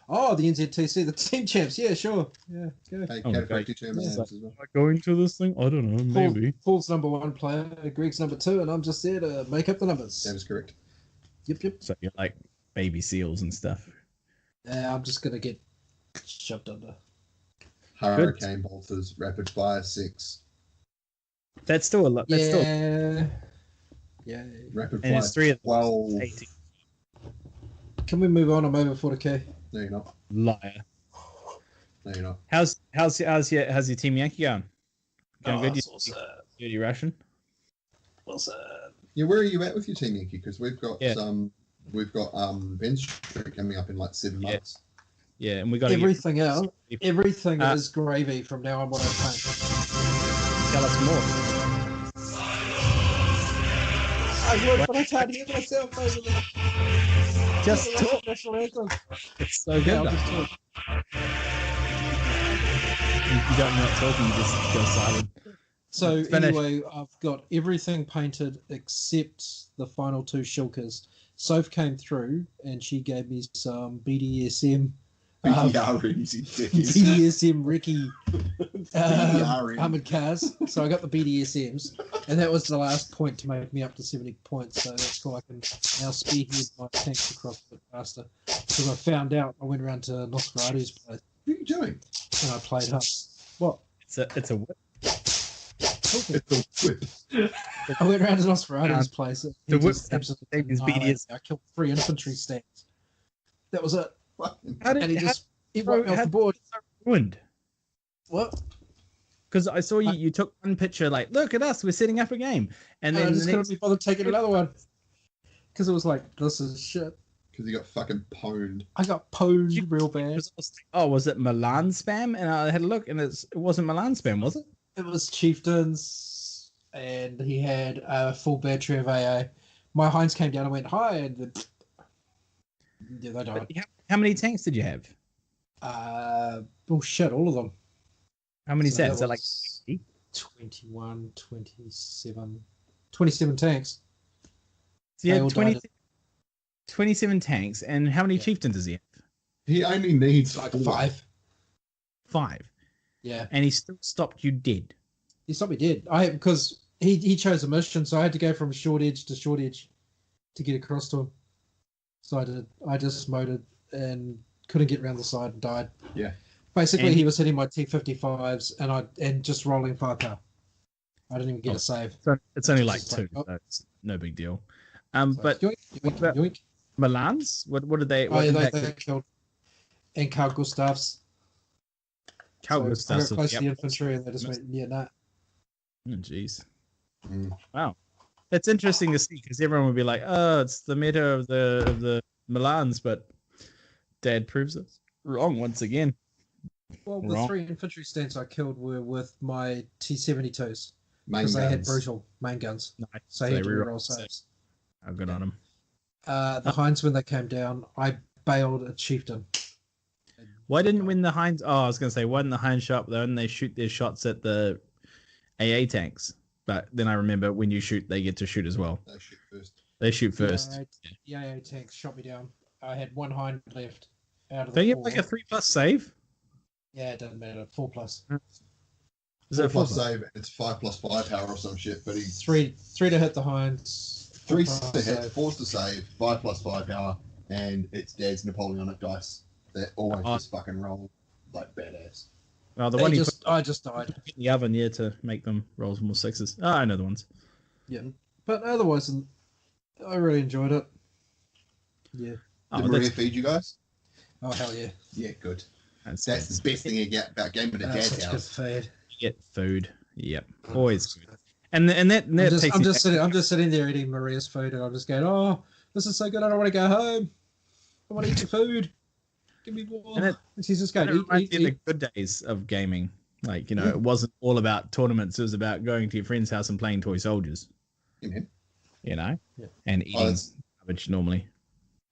Oh, the NZTC, the team champs. Yeah, sure. Yeah, go. Hey, Oh, Cataphractic okay. Terminators Yeah. as well. Am I going to this thing? I don't know. Maybe. Paul's number 1 player, Greg's number 2, and I'm just there to make up the numbers. That is correct. Yep. So you're like baby seals and stuff. Yeah, I'm just gonna get shoved under. Hurricane bolters, rapid fire 6. That's still a lot. That's still. Yeah. Rapid And fire it's 3 of them. 12. 18. Can we move on? I'm over 40k. No, you're not. Liar. No, you're not. How's your team Yankee going? Going good? What's up? You Russian? What's up? Yeah, where are you at with your team, Yankee? Because we've got Yeah. Ben's streak coming up in like 7 Yeah. months. Yeah, and we got Everything else, everything Uh, is gravy from now on. What I'm playing. Tell us more. I would, but I can't hear myself over there. Just talk. National anthem. It's so Yeah, good. I'll though. just talk. You don't know talking. You just go silent. So Finish. anyway, I've got everything painted except the final 2 shulkers. Soph came through and she gave me some BDSM. BDSM Ricky armored cars. So I got the BDSMs, and that was the last point to make me up to 70 points. So that's cool. I can now spearhead my tanks across a bit faster. Because I found out, I went around to Nosferatu's place What are you doing? and I played him. What? It's a whip. It's a whip. I went around to Nosferatu's place. He the whip just absolutely his annihilated BDS. me. I killed 3 infantry stands. That was it. How did And he how- just wiped me off the board. so ruined? What? Because I saw you. You took one picture, like, look at us, we're setting up a game, and And I then just the couldn't next, be bothered taking another one. Because it was like, this is shit. Because he got fucking pwned. I got pwned real bad. oh, was it Milan spam? And I had a look, and it wasn't Milan spam, was it? It was chieftains, and he had a full battery of AA. My Heinz came down and went hi, and then, yeah, they died. How many tanks did you have? Oh shit, all of them. How many So sets? that Like was 21, 27 tanks. so you they had all 20, died. 27 tanks, and how many Yeah. chieftains does he have? He only needs Like 4. 5. 5, Yeah. and he still stopped you dead. He stopped me dead. Because he chose a mission, so I had to go from short edge to short edge to get across to him. So I did. I just motored and couldn't get around the side and died. Yeah. Basically, And- he was hitting my T55s and just rolling firepower. I didn't even get a save. So it's only like Just 2, like, so it's no big deal. So But yoink, yoink, about- yoink. Milans, what did they? Oh What yeah, impact they did killed. And Carl Gustavs. Carl So I Gustavs got did- close to yep. the infantry, and they just went, yeah, nah. Oh, jeez. Mm. Wow, that's interesting to see because everyone would be like, "Oh, it's the meta of the Milans," but Dad proves us wrong once again. Well, the Wrong. 3 infantry stands I killed were with my T72s Main because they had guns. brutal main guns, Nice. so he had to reroll reroll saves. How good on him. The Heinz, when they came down, I bailed a chieftain. Why didn't when the Heinz? Oh, I was gonna say, why didn't the Heinz show up though? And they shoot their shots at the AA tanks. But then I remember when you shoot, they get to shoot as well. They shoot first. They shoot first. The AA tanks shot me down. I had 1 Hind left out of Don't the you 4. have like a 3+ save? Yeah, it doesn't matter. 4+. Is it 4+ 4+? save. It's 5+ firepower or some shit. But he's 3 to hit the Hinds. 3 4+ to hit, save. 4 to save, 5+ firepower, and it's Dad's Napoleonic dice. They always Oh. just fucking roll like badass. Oh, the one you put I just died. in the oven, yeah, to make them roll more 6s. Oh, I know the ones. Yeah, but otherwise, I really enjoyed it. Yeah. Oh, Did Maria that's, feed you guys? Oh hell yeah. Yeah, good. that's That's the best thing you get about gaming at Dad's Such good house. feed. get food. Yep, always good. And that I'm takes just, me I'm just sitting there eating Maria's food, and I'm just going, oh, this is so good. I don't want to go home. I want to eat the food. Give me more. And And she's just It going, reminds eat, me eat, of the good days of gaming. Like, you know, it wasn't all about tournaments. It was about going to your friend's house and playing toy soldiers, You know? you know, Yeah. and eating that's- garbage normally.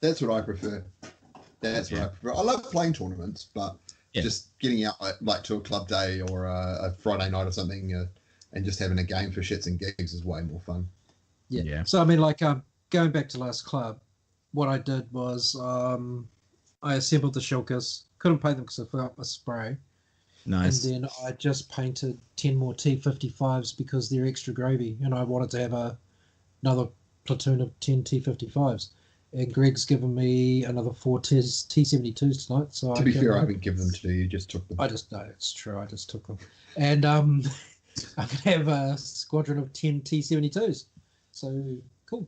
That's what I prefer. That's what I prefer. I love playing tournaments, but Yeah. just getting out like to a club day or a Friday night or something and just having a game for shits and gigs is way more fun. Yeah. Yeah. So I mean, like, going back to last club, what I did was I assembled the shulkers. Couldn't paint them because I forgot my spray. Nice. And then I just painted 10 more T55s because they're extra gravy, and I wanted to have another platoon of 10 T55s. And Greg's given me another 4 T72s tonight. So To be fair, I haven't given them to you. You just took them. I just know it's true. I just took them, and I'm gonna have a squadron of 10 T72s. So cool.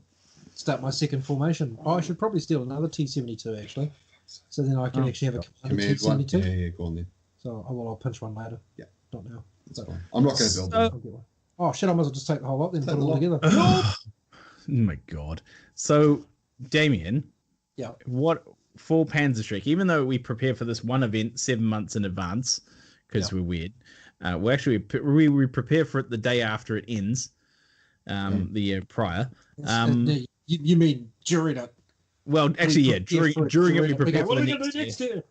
Start my second formation. Oh, I should probably steal another T72 actually, so then I can Oh, actually have a Command T72. one. Yeah, go on then. So I'll punch one later. Yeah. Not now. That's fine. I'm not going to build them. I'll get one. Oh shit! I might as well just take the whole lot then and Take put it all the together. Oh my god. So, Damien, Yeah. what for Panzerschreck, even though we prepare for this one event 7 months in advance because we're weird, we prepare for it the day after it ends, the year prior. You mean during it? Well, actually, yeah, during it we prepare for What the are we gonna next do year. next year?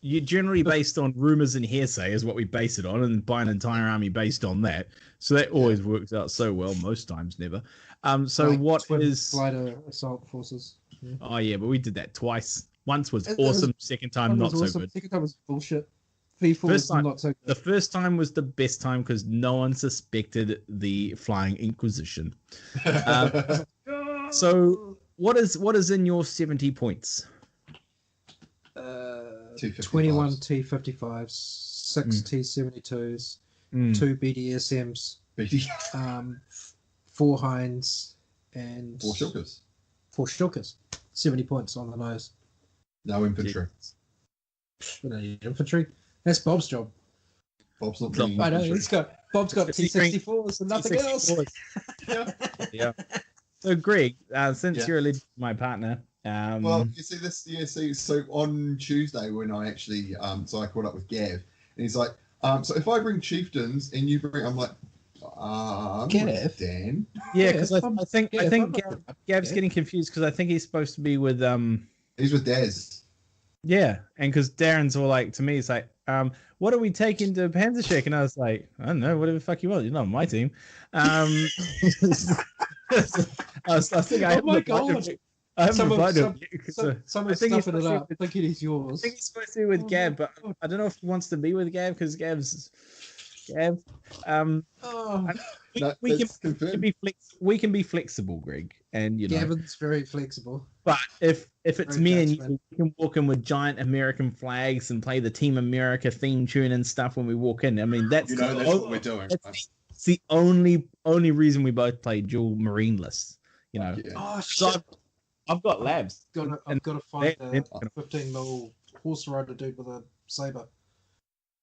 You generally based on rumors and hearsay is what we base it on, and buy an entire army based on that. So that always works out so well. Most times, never. So Like what twin is? glider assault forces? Yeah. Oh yeah, but we did that twice. Once was It was- awesome. Second time, One not was so awesome. good. Second time was bullshit. V4 First was time- not so The good. first time was the best time because no one suspected the Flying Inquisition. So what is in your 70 points? 21 T55s, 6 T72s, 2 BDSMs, BD. 4 Hinds, and 4 Shulkers. 4 Shulkers. 70 points on the nose. No infantry. We don't need infantry. That's Bob's job. Bob's not bringing I know. infantry. Bob's got T64s and nothing else. Yeah. So, Greg, since you're my partner, well, you see this. Yeah, so on Tuesday when I actually, so I caught up with Gav, and he's like, so if I bring chieftains and you bring, I'm like, Gav? Dan. Yeah, because I think Gav's getting confused because I think he's supposed to be with He's with Daz. Yeah, and because Darren's all like to me, he's like, what do we take into Panzershek? And I was like, I don't know, whatever the fuck you want. You're not on my team. I think I my God. I haven't Someone's stuffing it up, thinking he's yours. I think he's supposed to be with Gav, but I don't know if he wants to be with Gav because Gav. We can be flexible, Greg, and Gavin's very flexible. But if it's Very me and judgment. you, we can walk in with giant American flags and play the Team America theme tune and stuff when we walk in. I mean, that's what we're doing. It's the only reason we both play dual Marine lists. Yeah. Oh So shit! I've got labs. I've got to find they're a 15 mil horse rider dude with a saber.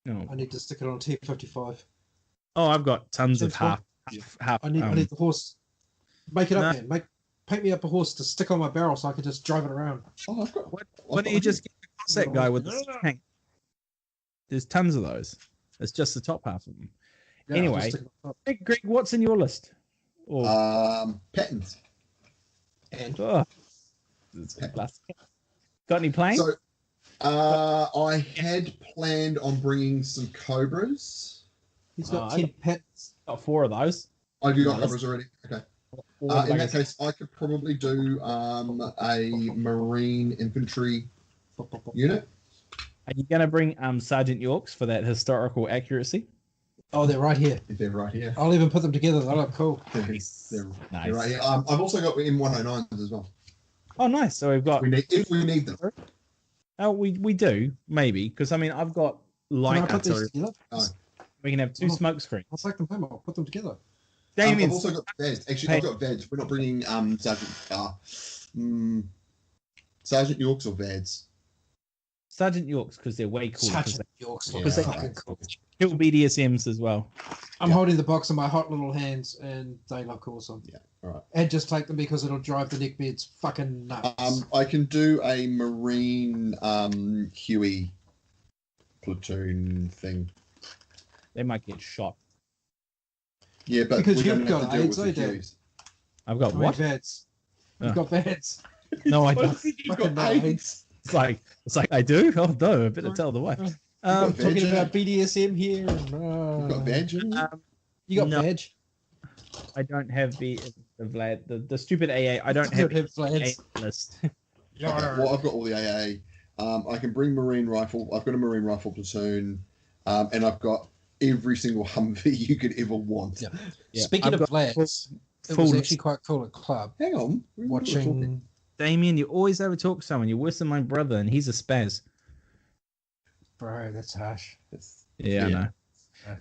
No. I need to stick it on T55. Oh, I've got tons of That's half. I need the horse. Make it up, man. Paint me up a horse to stick on my barrel so I can just drive it around. Oh, I've got. Why don't you just get the Cossack guy with the tank? There's tons of those. It's just the top half of them. Yeah, Anyway, Greg, what's in your list? Patterns. and Got any planes? So, I had planned on bringing some Cobras. he's got I 10 pets. got 4 of those. I do got Nice. Cobras already. Okay. 4 In that ways. case, I could probably do a Marine infantry unit. Are you going to bring Sergeant Yorks for that historical accuracy? Oh, they're right here. If they're right here. I'll even put them together. They look cool. They're Nice. right here. I've also got M109s as well. Oh, nice. So we've got. If we need them. Oh, we do maybe because I mean I've got Can light I put these artillery. together? Oh. We can have 2 smoke screens. I'll take them home. I'll put them together. Damien, I've also got Veds. Actually, I've got Veds. We're not bringing Sergeant Yorks or Veds. Sergeant Yorks because they're way cooler. Sergeant Yorks look Yeah, fucking right. cool. Kill BDSMs as well. I'm holding the box in my hot little hands, and they look awesome. Yeah, all right. And just take them because it'll drive the neckbeards fucking nuts. I can do a Marine Huey platoon thing. They might get shot. Yeah, but Because we don't you've have got to deal AIDS, with I the do. Hueys. I've got I mean, what? Vads. Oh. You've got Vads. No, I don't. Fucking no AIDS. It's like I do. Oh no, I better tell the wife. got Talking Vag, about BDSM here. You've got Vag. You got No. Vag. I don't have the Vlad the stupid AA. I don't have have AA Vlads. list. Well, I've got all the AA. I can bring Marine rifle. I've got a Marine rifle platoon, and I've got every single Humvee you could ever want. Yeah. Yeah, Speaking I've of got Vlads, it full was list. actually quite cool at club Hang on. We're talking. watching. Damien, you always over talk someone. You're worse than my brother, and he's a spaz. Bro, that's harsh. Yeah, Yeah.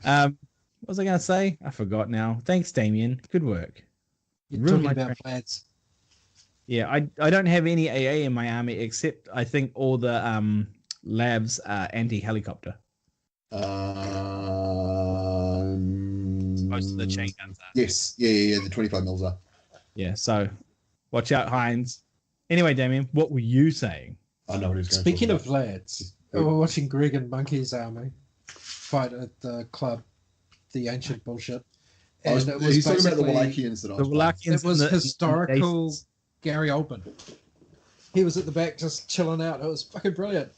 I know. What was I going to say? I forgot now. Thanks, Damien. Good work. You're Ruined talking my about Vlads. Yeah, I don't have any AA in my army except I think all the labs are anti-helicopter. Most of the chain guns are. Yes. Yeah. The 25 mils are. Yeah, so watch out, Heinz. Anyway, Damien, what were you saying? I know what he's going Speaking to of Vlads, we were watching Greg and Monkey's army fight at the club, the ancient bullshit. And he's it was talking about the basically- Wallachians that I The was playing. Wallachians. It was and the- historical and Gary Oldman. He was at the back just chilling out. It was fucking brilliant.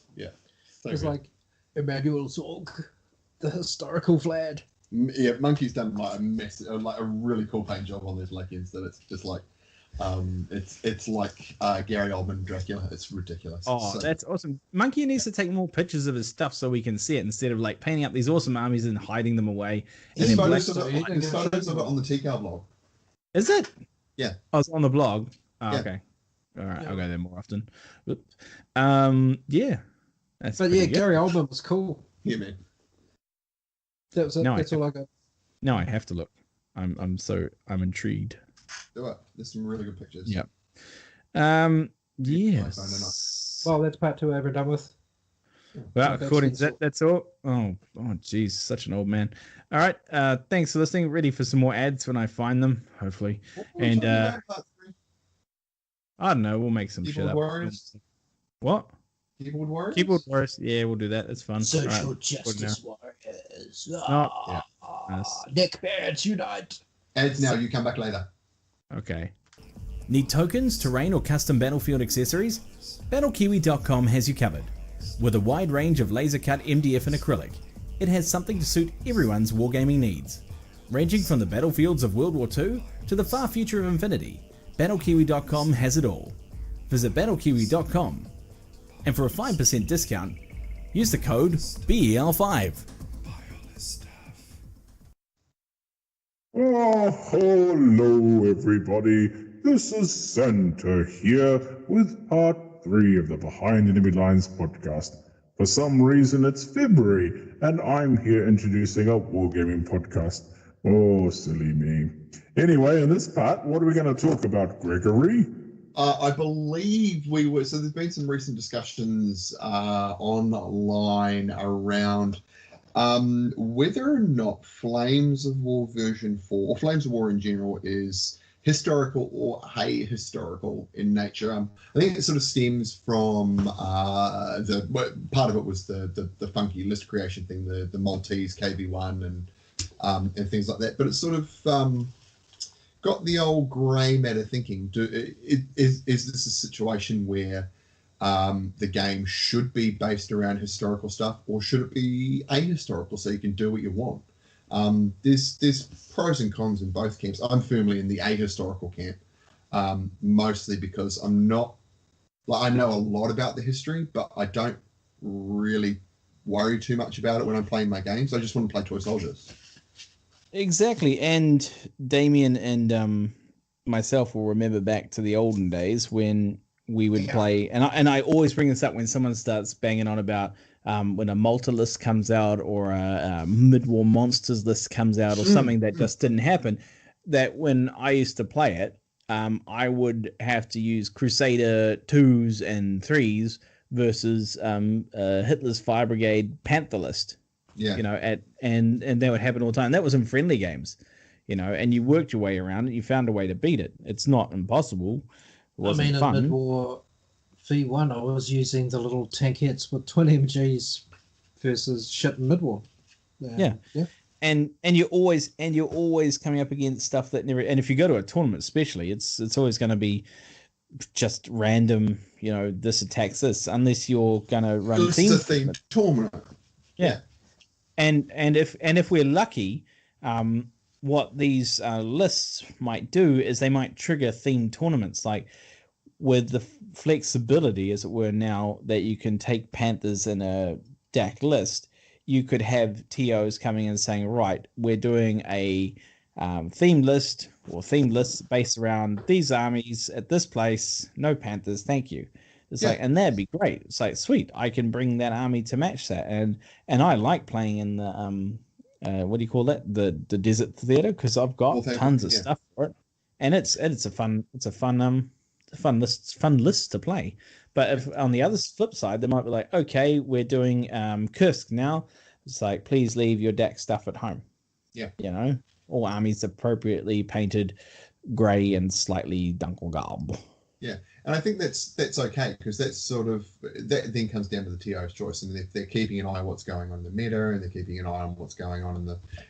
So It was good. like Emmanuel Zorg, the historical Vlad. Yeah, Monkey's done like a really cool paint job on these Wallachians that it's just like, it's like Gary Oldman Dracula. It's ridiculous. Oh, So- that's awesome. Monkey needs to take more pictures of his stuff so we can see it instead of like painting up these awesome armies and hiding them away. There's And then photos black- of it. There's photos of it on the TCAR blog. Is it? Yeah. I was on the blog. Oh, Yeah. okay. All right, Yeah. I'll go there more often. Yeah. That's But pretty yeah, good. Gary Oldman was cool. Yeah, man. That was it. No, That's all I got. No, I have to look. I'm intrigued. Do it. There's some really good pictures. Yep. Yes. Well, that's part 2 over and done with. Well, Okay, according to so- that's all. Geez, such an old man. All right. Thanks for listening. Ready for some more ads when I find them, hopefully. And Part 3? I don't know. We'll make some shit Keyboard up. Warriors? What? Keyboard Warriors? Keyboard Warriors. Yeah, we'll do that. That's fun. Social All right, justice warriors. yeah. Nice. Neckbeards unite. Ads now. You come back later. Okay. Need tokens, terrain, or custom battlefield accessories? BattleKiwi.com has you covered. With a wide range of laser cut MDF and acrylic, it has something to suit everyone's wargaming needs. Ranging from the battlefields of World War II to the far future of Infinity, BattleKiwi.com has it all. Visit BattleKiwi.com, and for a 5% discount, use the code BEL5. Oh, hello everybody. This is Santa here with part 3 of the Behind Enemy Lines podcast. For some reason it's February and I'm here introducing a wargaming podcast. Oh, silly me. Anyway, in this part, what are we going to talk about, Gregory? I believe we were. So there's been some recent discussions online around whether or not Flames of War version 4, or Flames of War in general, is historical or ahistorical in nature. I think it sort of stems from part of it was the funky list creation thing, the Maltese KV1 and things like that. But it's sort of got the old grey matter thinking. Is this a situation where the game should be based around historical stuff, or should it be ahistorical so you can do what you want? There's pros and cons in both camps. I'm firmly in the ahistorical camp, mostly because I know a lot about the history, but I don't really worry too much about it when I'm playing my games. I just want to play toy soldiers. Exactly. And Damien and myself will remember back to the olden days when we would play, and I always bring this up when someone starts banging on about when a Malta list comes out or a mid-war monsters list comes out or something that just didn't happen, that when I used to play it, I would have to use Crusader 2s and 3s versus Hitler's Fire Brigade Panther list. Yeah. And that would happen all the time. That was in friendly games, and you worked your way around it. You found a way to beat it. It's not impossible. It wasn't fun. In mid-war V1, I was using the little tankettes with twin MGs versus shit in mid-war. Yeah. And you're always coming up against stuff that never. And if you go to a tournament, especially, it's always going to be just random. This attacks this, unless you're going to run It's a themed tournament. Yeah. And if we're lucky, what these lists might do is they might trigger themed tournaments, like with the flexibility, as it were, now that you can take Panthers in a DAC list, you could have TOs coming in saying, right, we're doing a themed list or themed lists based around these armies at this place, no Panthers, thank you. It's like, and that'd be great. It's like, sweet, I can bring that army to match that. And I like playing in the what do you call that? The desert theater, because I've got tons of stuff for it, and it's a fun list to play. But if on the other flip side, they might be like, okay, we're doing Kursk now. It's like, please leave your deck stuff at home. Yeah, all armies appropriately painted grey and slightly Dunkelgelb. Yeah, and I think that's okay, because that's sort of that then comes down to the TO's choice, and if they're keeping an eye on what's going on in the meta, and they're keeping an eye on what's going on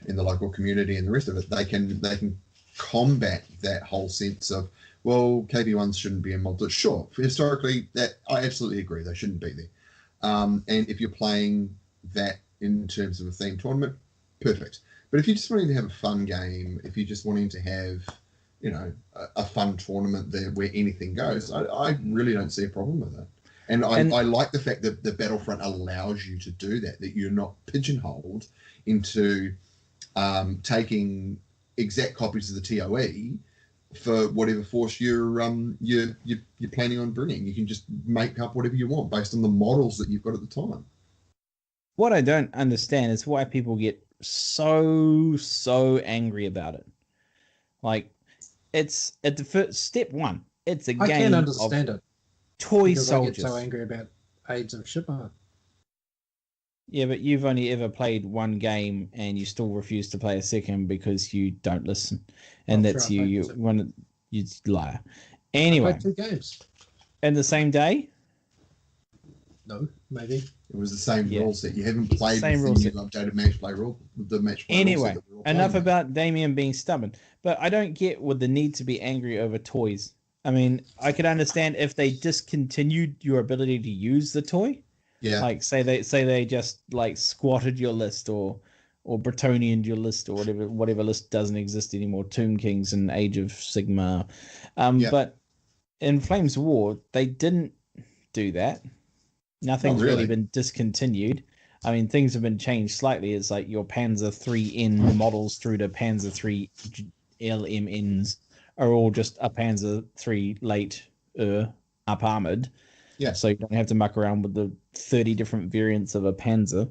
in the local community and the rest of it, they can combat that whole sense of, well, KB1s shouldn't be in Malta. Sure, historically, that I absolutely agree, they shouldn't be there. And if you're playing that in terms of a themed tournament, perfect. But if you're just wanting to have a fun game, if you're just wanting to have a fun tournament there where anything goes, I really don't see a problem with it. And I like the fact that the Battlefront allows you to do that you're not pigeonholed into taking exact copies of the TOE for whatever force you're planning on bringing. You can just make up whatever you want based on the models that you've got at the time. What I don't understand is why people get so angry about it. Like, it's at the first step one. It's a I game can understand it. toy Because soldiers. I get so angry about Age of Shipper. Yeah, but you've only ever played one game and you still refuse to play a second because you don't listen, and I'm that's sure I you. played You liar. I Anyway, played 2 games. in the same day. No, maybe. It was the same Yeah. rule set. You haven't played Same the rule new set. updated match play rule. The match play Anyway, rule set that we're all playing enough with. about Damien being stubborn. But I don't get with the need to be angry over toys. I mean, I could understand if they discontinued your ability to use the toy. Yeah. Like say they just like squatted your list or Bretonianed your list or whatever list doesn't exist anymore. Tomb Kings and Age of Sigmar. Yeah. But in Flames of War, they didn't do that. Nothing's Not really. been discontinued. I mean, things have been changed slightly. It's like your Panzer 3N models through to Panzer 3 LMNs are all just a Panzer 3 late up armored. Yeah. So you don't have to muck around with the 30 different variants of a Panzer,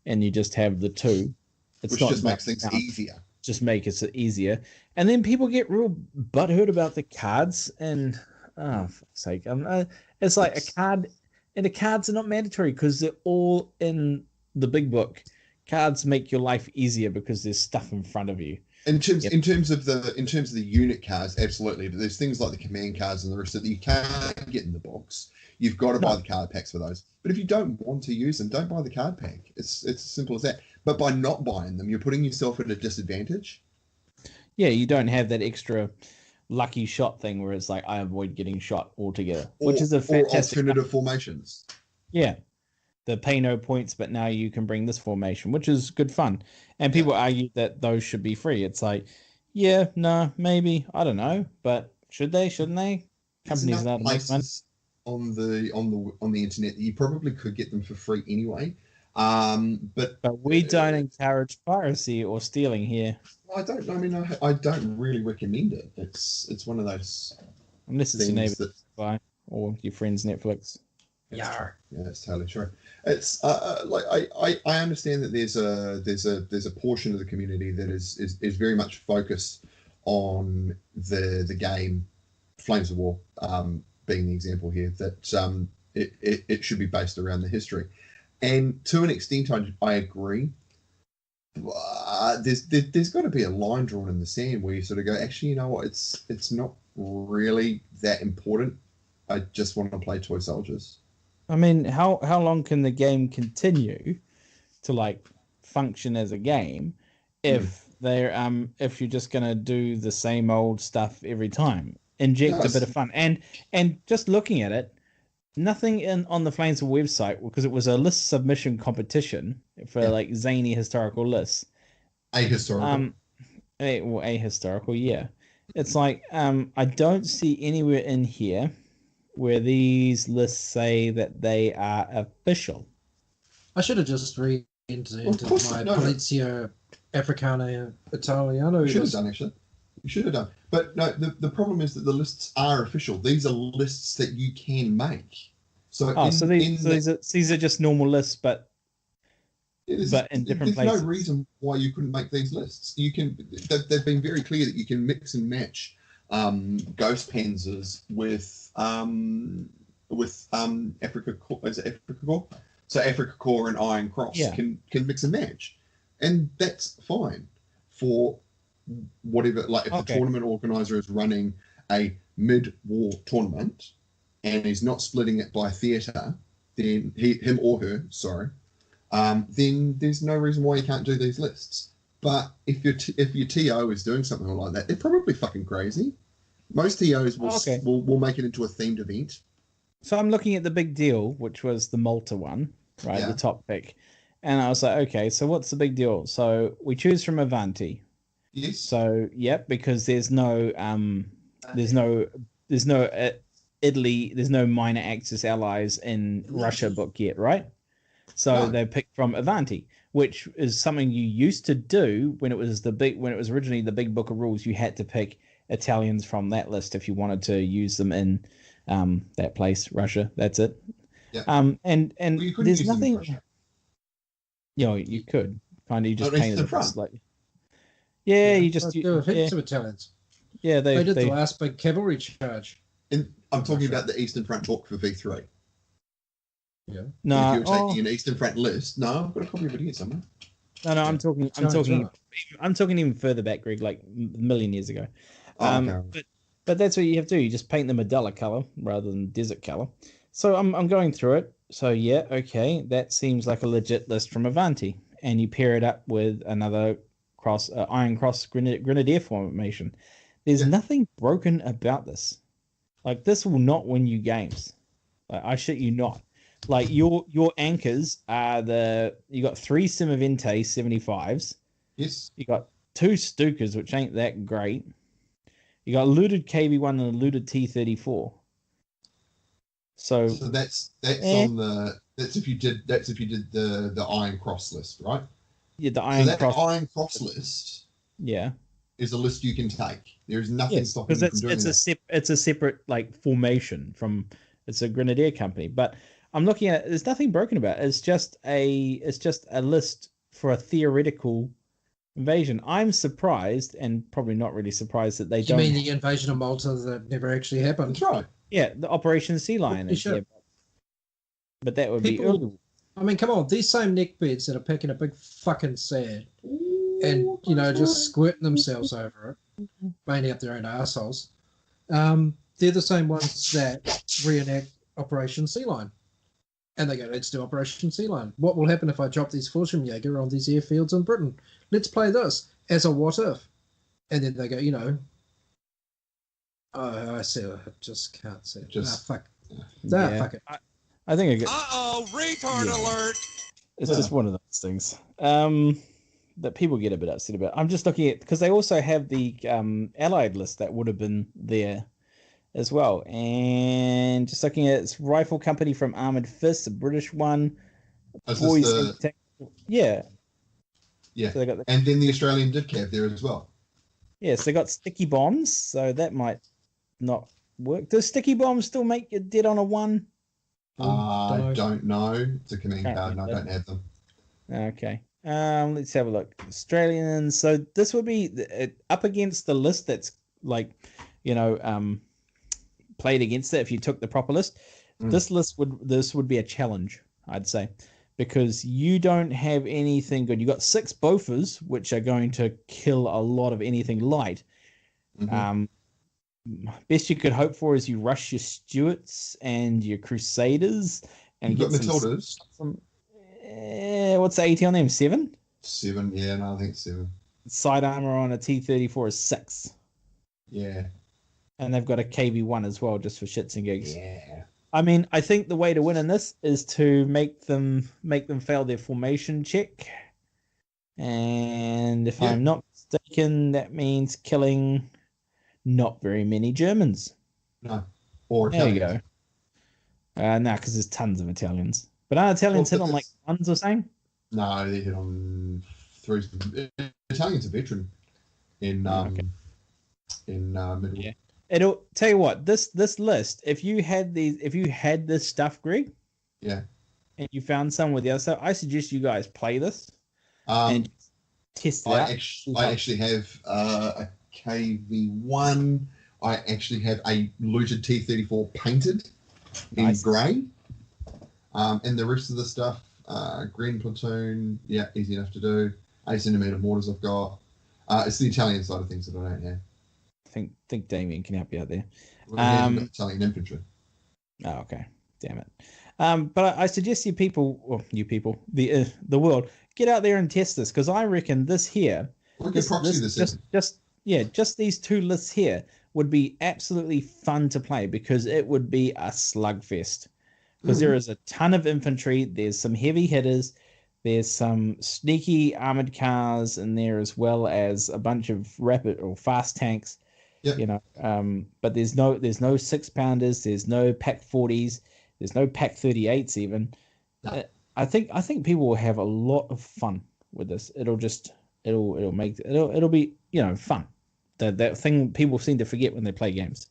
and you just have the 2. Which just makes things easier. Just make it easier. And then people get real butthurt about the cards, and for fuck's sake, it's like a card, and the cards are not mandatory because they're all in the big book. Cards make your life easier because there's stuff in front of you. In terms of the unit cards, absolutely. But there's things like the command cards and the rest of that you can't get in the box. You've got to buy the card packs for those. But if you don't want to use them, don't buy the card pack. It's as simple as that. But by not buying them, you're putting yourself at a disadvantage. Yeah, you don't have that extra lucky shot thing where it's like I avoid getting shot altogether, which is a fantastic alternative formations. Yeah, the pay no points, but now you can bring this formation, which is good fun. And people argue that those should be free. It's like, yeah, no, maybe, I don't know, but should they? Shouldn't they? Companies There's enough allowed to make money. places on the internet that you probably could get them for free anyway. But we don't encourage piracy or stealing here. I don't. I mean, I don't really recommend it. It's one of those Unless it's your things neighbor that. buy or your friend's Netflix. Yar. Yeah, that's totally true. It's like I understand that there's a portion of the community that is very much focused on the game Flames of War, being the example here, that it should be based around the history, and to an extent I agree. There's got to be a line drawn in the sand where you sort of go, actually, you know what, it's not really that important. I just want to play toy soldiers. I mean, how long can the game continue to like function as a game if if you're just gonna do the same old stuff every time? Inject a bit of fun. And just looking at it, nothing on the Flames of War website, because it was a list submission competition for like zany historical lists. Ahistorical. Ahistorical, yeah. It's like I don't see anywhere in here where these lists say that they are official. I should have just read into my Polizia Africana Italiano. You should have done, actually. You should have done. But no, the problem is that the lists are official. These are lists that you can make. So these are just normal lists, but in different places. There's no reason why you couldn't make these lists. You can. They've been very clear that you can mix and match Ghost Panzers with Africa Corps. Is it Africa Corps? So Africa Corps and Iron Cross can mix and match, and that's fine for whatever. Like if the tournament organizer is running a mid-war tournament and he's not splitting it by theatre, then him or her, then there's no reason why you can't do these lists. But if your TO is doing something like that, they're probably fucking crazy. Most TOs will make it into a themed event. So I'm looking at the big deal, which was the Malta one, right? Yeah. The top pick. And I was like, okay, so what's the big deal? So we choose from Avanti. Yes. So, because there's no Italy, there's no minor Axis allies in Russia book yet, right? So they picked from Avanti, which is something you used to do when it was originally the big book of rules. You had to pick Italians from that list if you wanted to use them in that place, Russia. That's it. Yeah. And there's nothing. You could kind of just paint it like. Yeah, you just do heaps of Italians. Yeah, They did the last big cavalry charge. And I'm talking about the Eastern Front book for V3. Yeah. No, If you're taking an Eastern Front list, no, I've got a copy of it here somewhere. No, I'm talking even further back, Greg, like a million years ago. Okay. But that's what you have to do. You just paint them a duller color rather than desert color. So I'm going through it. So yeah, okay, that seems like a legit list from Avanti, and you pair it up with another Iron Cross Grenadier formation. There's nothing broken about this. Like, this will not win you games. Like, I shit you not. Like, your anchors are you got 3 Simavente 75s. Yes. You got 2 Stukas, which ain't that great. You got a looted KV1 and a looted T34. So that's on that's if you did the Iron Cross list, right? Yeah, the Iron Cross. Iron Cross list. Yeah. Is a list you can take. There is nothing stopping you from doing that. It's a separate like formation from. It's a Grenadier company, but I'm looking at it. There's nothing broken about it. It's just a list for a theoretical invasion. I'm surprised, and probably not really surprised, that they don't. You mean the invasion of Malta that never actually happened? That's right. Yeah, the Operation Sea Lion. Sure. Yeah, but that would be early. I mean, come on, these same neckbeards that are picking a big fucking sand and, just squirting themselves over it, mainly up their own assholes, they're the same ones that reenact Operation Sea Lion. And they go, let's do Operation Sea Lion. What will happen if I drop these Fallschirmjäger on these airfields in Britain? Let's play this as a what if. And then they go, oh, I see it. I just can't see it. Fuck. Fuck it. I think retard alert. It's just one of those things that people get a bit upset about. I'm just looking at, because they also have the Allied list that would have been there as well. And just looking at its rifle company from Armored Fist, a British one. Yeah. Yeah. So they got and then the Australian did have there as well. Yes, they got sticky bombs, so that might not work. Does sticky bombs still make you dead on a 1? I don't know. It's a command card, and I don't have them. Okay. Let's have a look. Australians. So this would be up against the list that's like, played against it. If you took the proper list, this would be a challenge, I'd say, because you don't have anything good. You got 6 Bofors, which are going to kill a lot of anything light. Best you could hope for is you rush your Stuarts and your Crusaders and You've got Matildas. What's the AT on them? 7? 7, yeah, no, I think 7. Side armor on a T34 is 6. Yeah. And they've got a KV1 as well, just for shits and gigs. Yeah. I mean, I think the way to win in this is to make them fail their formation check. And if I'm not mistaken, that means killing not very many Germans. No. Or Italians. Italians. There you go. No, because there's tons of Italians. But aren't Italians hit on like 1s or something? No, they hit on 3s. Italians are veteran in middle. Yeah. It'll tell you what, this list, if you had this stuff, Greg, and you found some with the other stuff, I suggest you guys play this and test it out. I actually have a KV1. I actually have a looted T34 painted in grey. And the rest of the stuff, green platoon, easy enough to do. 8cm mortars I've got. It's the Italian side of things that I don't have. I think Damien can help you out there. Italian infantry. Oh, okay. Damn it. But I suggest the world, get out there and test this, because I reckon this here, just these 2 lists here would be absolutely fun to play, because it would be a slugfest. Because there is a ton of infantry, there's some heavy hitters, there's some sneaky armored cars in there, as well as a bunch of rapid or fast tanks. Yep. But there's no 6-pounders, there's no Pack 40s, there's no Pack 38s even. No. I think people will have a lot of fun with this. It'll be fun. That thing people seem to forget when they play games.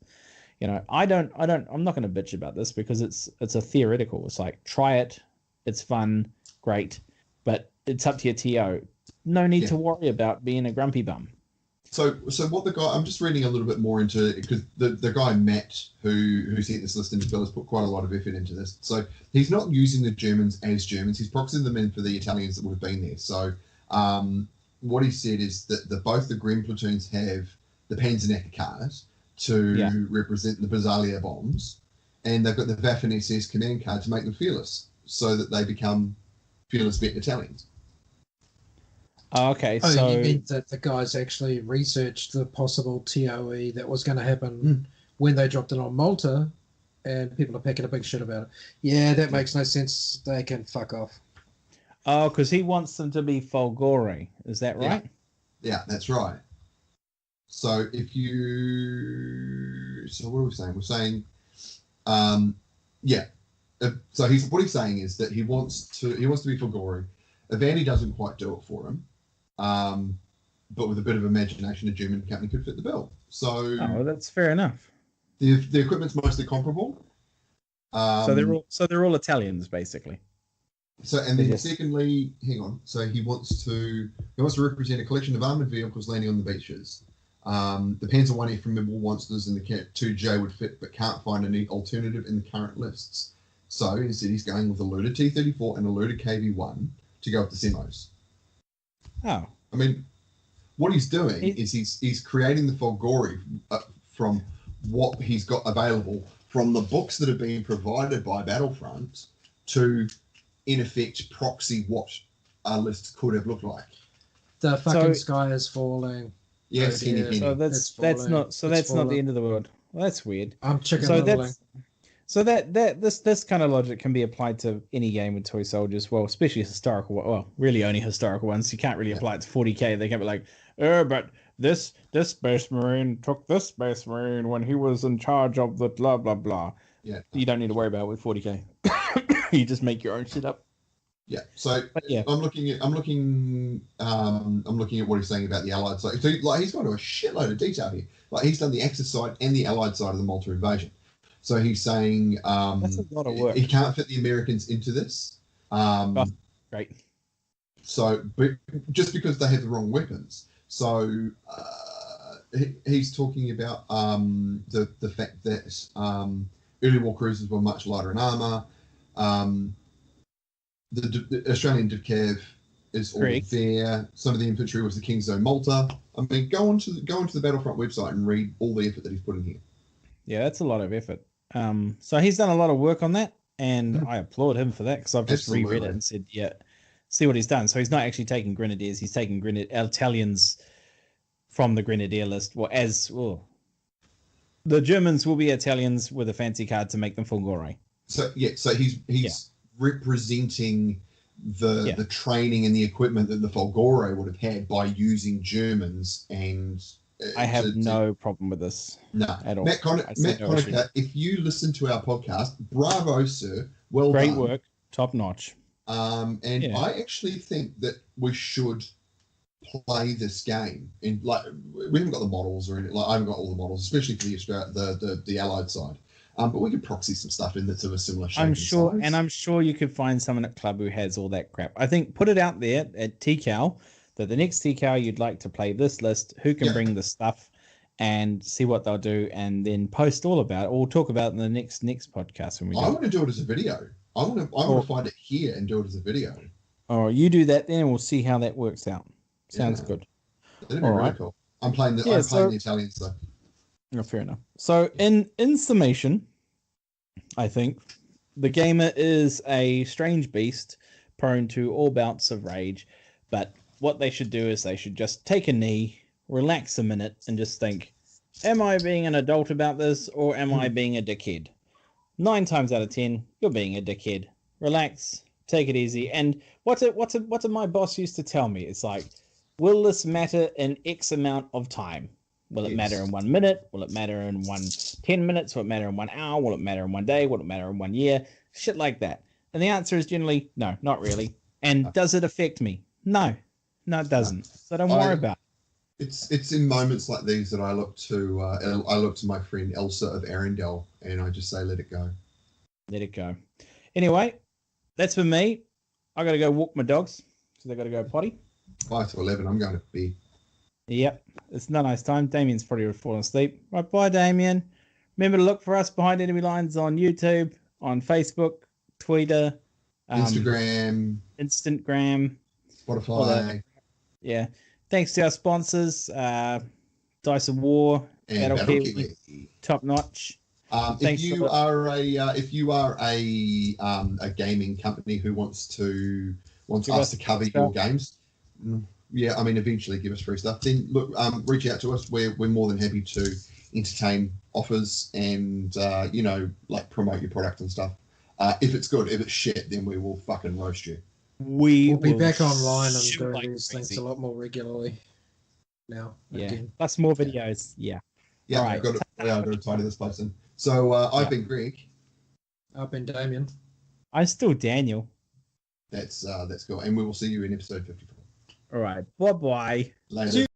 I'm not going to bitch about this, because it's a theoretical. It's like, try it, it's fun, great, but it's up to your TO. No need to worry about being a grumpy bum. So what the guy, I'm just reading a little bit more into it because the guy Matt who sent this list in as well has put quite a lot of effort into this. So he's not using the Germans as Germans. He's proxying them in for the Italians that would have been there. So what he said is that both the Grim platoons have the Panzernacker cars to represent the Basalia bombs, and they've got the Waffen SS command card to make them fearless, so that they become fearless vet Italians. Oh, okay, Oh, so you mean that the guys actually researched the possible TOE that was going to happen when they dropped it on Malta, and people are picking a big shit about it. Yeah, that makes no sense. They can fuck off. oh, because he wants them to be Folgore, is that right? Yeah, that's right. So so what are we saying? We're saying, So what he's saying is that he wants to be Folgore. Avanti doesn't quite do it for him. But with a bit of imagination, a German company could fit the bill. So, that's fair enough. The equipment's mostly comparable. So they're all Italians, basically. So, and then secondly, hang on. So he wants to represent a collection of armored vehicles landing on the beaches. The Panzer 1F from Mibble Monsters and the Cat 2J would fit, but can't find any alternative in the current lists. So instead, he's going with a loaded T-34 and a loaded KV-1 to go with the Semos. Oh, I mean, what he's doing is he's creating the Folgore from what he's got available from the books that have been provided by Battlefront to, in effect, proxy what our lists could have looked like. The fucking sky is falling. Yes, Henny. So that's not the end of the world. Well, that's weird. I'm chicken littling. So this kind of logic can be applied to any game with toy soldiers, well, especially historical. Well, really only historical ones. You can't really apply it to 40k. They can't be like, but this Space Marine took this Space Marine when he was in charge of the blah blah blah. Yeah, you don't need to worry about it with 40k. You just make your own shit up. Yeah. So I'm looking at what he's saying about the Allied side. So like he's gone to a shitload of detail here. Like he's done the Axis side and the Allied side of the Malta invasion. So he's saying that's a lot of work. He can't fit the Americans into this. Great. So, but just because they had the wrong weapons. So he's talking about the fact that early war cruisers were much lighter in armour. The Australian Div Cav is all there. Some of the infantry was the King's Own Malta. I mean, go onto the Battlefront website and read all the effort that he's put in here. Yeah, that's a lot of effort. So he's done a lot of work on that, and I applaud him for that because I've just reread it and said, see what he's done. So he's not actually taking Grenadiers; he's taking Italians from the Grenadier list. The Germans will be Italians with a fancy card to make them Folgore. So he's representing the training and the equipment that the Folgore would have had by using Germans, and I have no problem with this. No, at all. Matt Conacher, if you listen to our podcast, bravo, sir. Well done. Great work. Top notch. I actually think that we should play this game. And like, we haven't got the models or anything. Like, I haven't got all the models, especially for the Allied side. But we could proxy some stuff in that's of a similar shape. I'm sure you could find someone at Club who has all that crap. I think put it out there at TCal that the next TCal you'd like to play this list, who can bring the stuff, and see what they'll do, and then post all about it. We'll talk about it in the next podcast when we. I want to do it as a video. I want to find it here and do it as a video. Oh, you do that then, and we'll see how that works out. Sounds good. That'd be really cool. I'm playing the Italians though. No, fair enough. So in summation, I think the gamer is a strange beast, prone to all bouts of rage, but what they should do is they should just take a knee, relax a minute, and just think, am I being an adult about this, or am I being a dickhead? 9 times out of 10, you're being a dickhead. Relax, take it easy. And what did my boss used to tell me? It's like, will this matter in X amount of time? Will it matter in 1 minute? Will it matter in 10 minutes? Will it matter in 1 hour? Will it matter in 1 day? Will it matter in 1 year? Shit like that. And the answer is generally, no, not really. And does it affect me? No, it doesn't. So don't worry about it. It's in moments like these that I look to my friend Elsa of Arundel, and I just say, let it go. Let it go. Anyway, that's for me. I got to go walk my dogs, so they got to go potty. 5 to 11, I'm going to bed. Yep, it's not nice time. Damien's probably fallen asleep. Right, bye, Damien. Remember to look for us behind enemy lines on YouTube, on Facebook, Twitter, Instagram, Spotify, yeah. Thanks to our sponsors, Dice of War, and Battle Battle Kiwi, Kiwi. top notch. If you are a gaming company who wants us to cover your games, yeah, I mean, eventually give us free stuff. Then look, reach out to us. We're more than happy to entertain offers and like promote your product and stuff. If it's good, if it's shit, then we will fucking roast you. We'll be back online and doing these things a lot more regularly now. Yeah, Again. plus more videos. Yeah. Yeah, All right. I've got to tidy this place in. So I've been Greg. I've been Damien. I'm still Daniel. That's cool, and we will see you in episode 54. All right. Bye bye. Later.